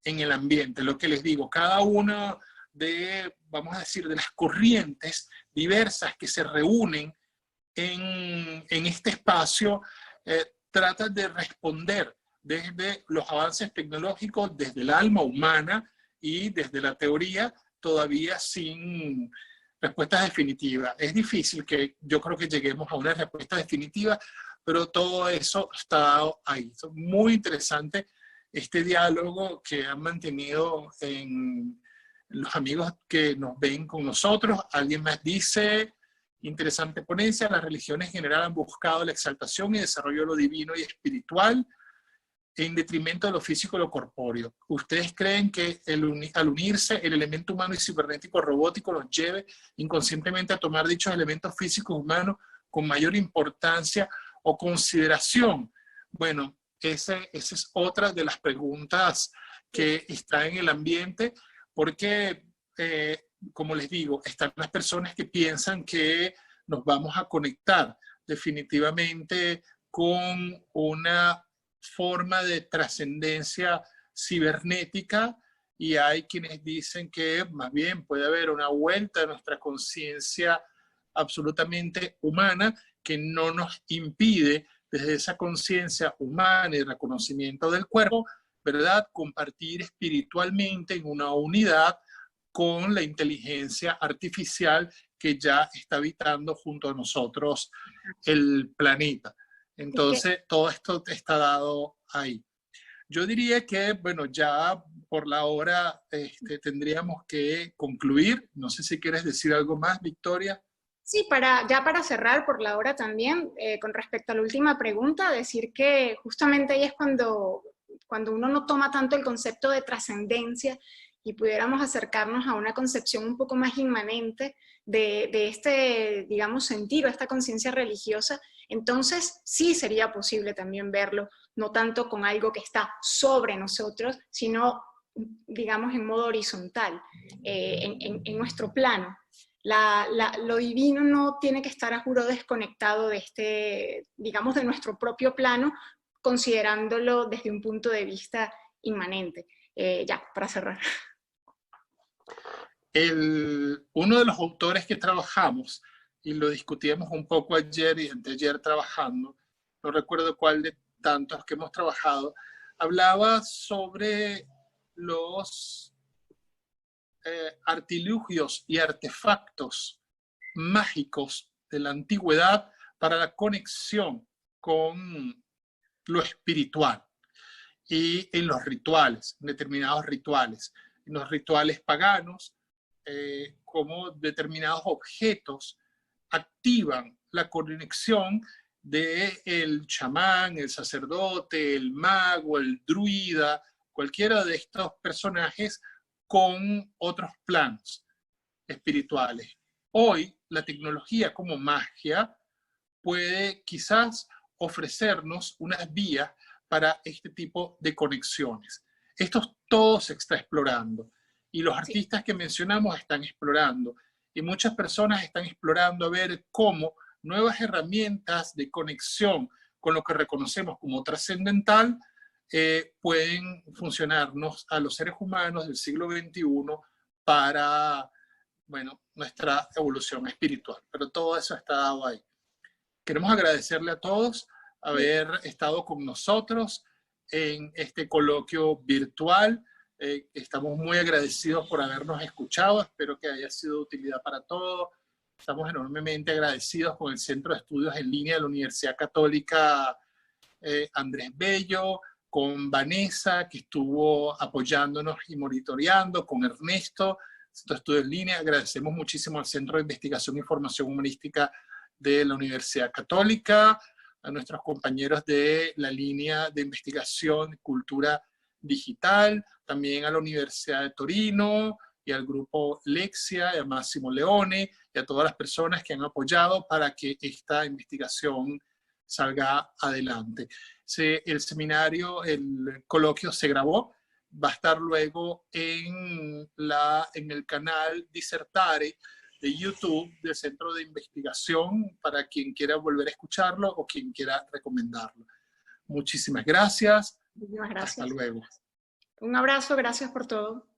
en el ambiente. Lo que les digo, cada una de, vamos a decir, de las corrientes diversas que se reúnen en este espacio, trata de responder desde los avances tecnológicos, desde el alma humana y desde la teoría, todavía sin respuestas definitivas. Es difícil que yo creo que lleguemos a una respuesta definitiva, pero todo eso está ahí. Es muy interesante este diálogo que han mantenido en los amigos que nos ven con nosotros. Alguien más dice, interesante ponencia, las religiones en general han buscado la exaltación y desarrollo de lo divino y espiritual en detrimento de lo físico y lo corpóreo. ¿Ustedes creen que al unirse el elemento humano y cibernético robótico los lleve inconscientemente a tomar dichos elementos físicos humanos con mayor importancia o consideración? Bueno, esa es otra de las preguntas que está en el ambiente, porque, como les digo, están las personas que piensan que nos vamos a conectar definitivamente con una forma de trascendencia cibernética, y hay quienes dicen que más bien puede haber una vuelta de nuestra conciencia absolutamente humana que no nos impide desde esa conciencia humana y reconocimiento del cuerpo, ¿verdad?, compartir espiritualmente en una unidad con la inteligencia artificial que ya está habitando junto a nosotros el planeta. Entonces, todo esto está dado ahí. Yo diría que, bueno, ya por la hora tendríamos que concluir. No sé si quieres decir algo más, Victoria. Sí, ya para cerrar por la hora también, con respecto a la última pregunta, decir que justamente ahí es cuando uno no toma tanto el concepto de trascendencia y pudiéramos acercarnos a una concepción un poco más inmanente de este, digamos, sentido, esta conciencia religiosa. Entonces sí sería posible también verlo, no tanto con algo que está sobre nosotros, sino, digamos, en modo horizontal, en nuestro plano. Lo divino no tiene que estar, a juro, desconectado de este, digamos, de nuestro propio plano, considerándolo desde un punto de vista inmanente. Ya, para cerrar. Uno de los autores que trabajamos, y lo discutíamos un poco ayer y anteayer trabajando, no recuerdo cuál de tantos que hemos trabajado, hablaba sobre los artilugios y artefactos mágicos de la antigüedad para la conexión con lo espiritual y en los rituales, en determinados rituales, en los rituales paganos, como determinados objetos activan la conexión del chamán, el sacerdote, el mago, el druida, cualquiera de estos personajes con otros planos espirituales. Hoy, la tecnología como magia puede quizás ofrecernos unas vías para este tipo de conexiones. Esto todo se está explorando y los artistas que mencionamos están explorando y muchas personas están explorando a ver cómo nuevas herramientas de conexión con lo que reconocemos como trascendental pueden funcionarnos a los seres humanos del siglo XXI para, bueno, nuestra evolución espiritual. Pero todo eso está dado ahí. Queremos agradecerle a todos haber estado con nosotros en este coloquio virtual. Estamos muy agradecidos por habernos escuchado. Espero que haya sido de utilidad para todos. Estamos enormemente agradecidos con el Centro de Estudios en Línea de la Universidad Católica Andrés Bello, con Vanessa, que estuvo apoyándonos y monitoreando, con Ernesto, Centro de Estudios en Línea. Agradecemos muchísimo al Centro de Investigación y Formación Humanística de la Universidad Católica, a nuestros compañeros de la línea de investigación Cultura Digital, también a la Universidad de Torino y al grupo Lexia, y a Máximo Leone, y a todas las personas que han apoyado para que esta investigación salga adelante. El seminario, el coloquio se grabó, va a estar luego en el canal Disertare de YouTube del Centro de Investigación para quien quiera volver a escucharlo o quien quiera recomendarlo. Muchísimas gracias. Muchísimas gracias. Hasta luego. Un abrazo, gracias por todo.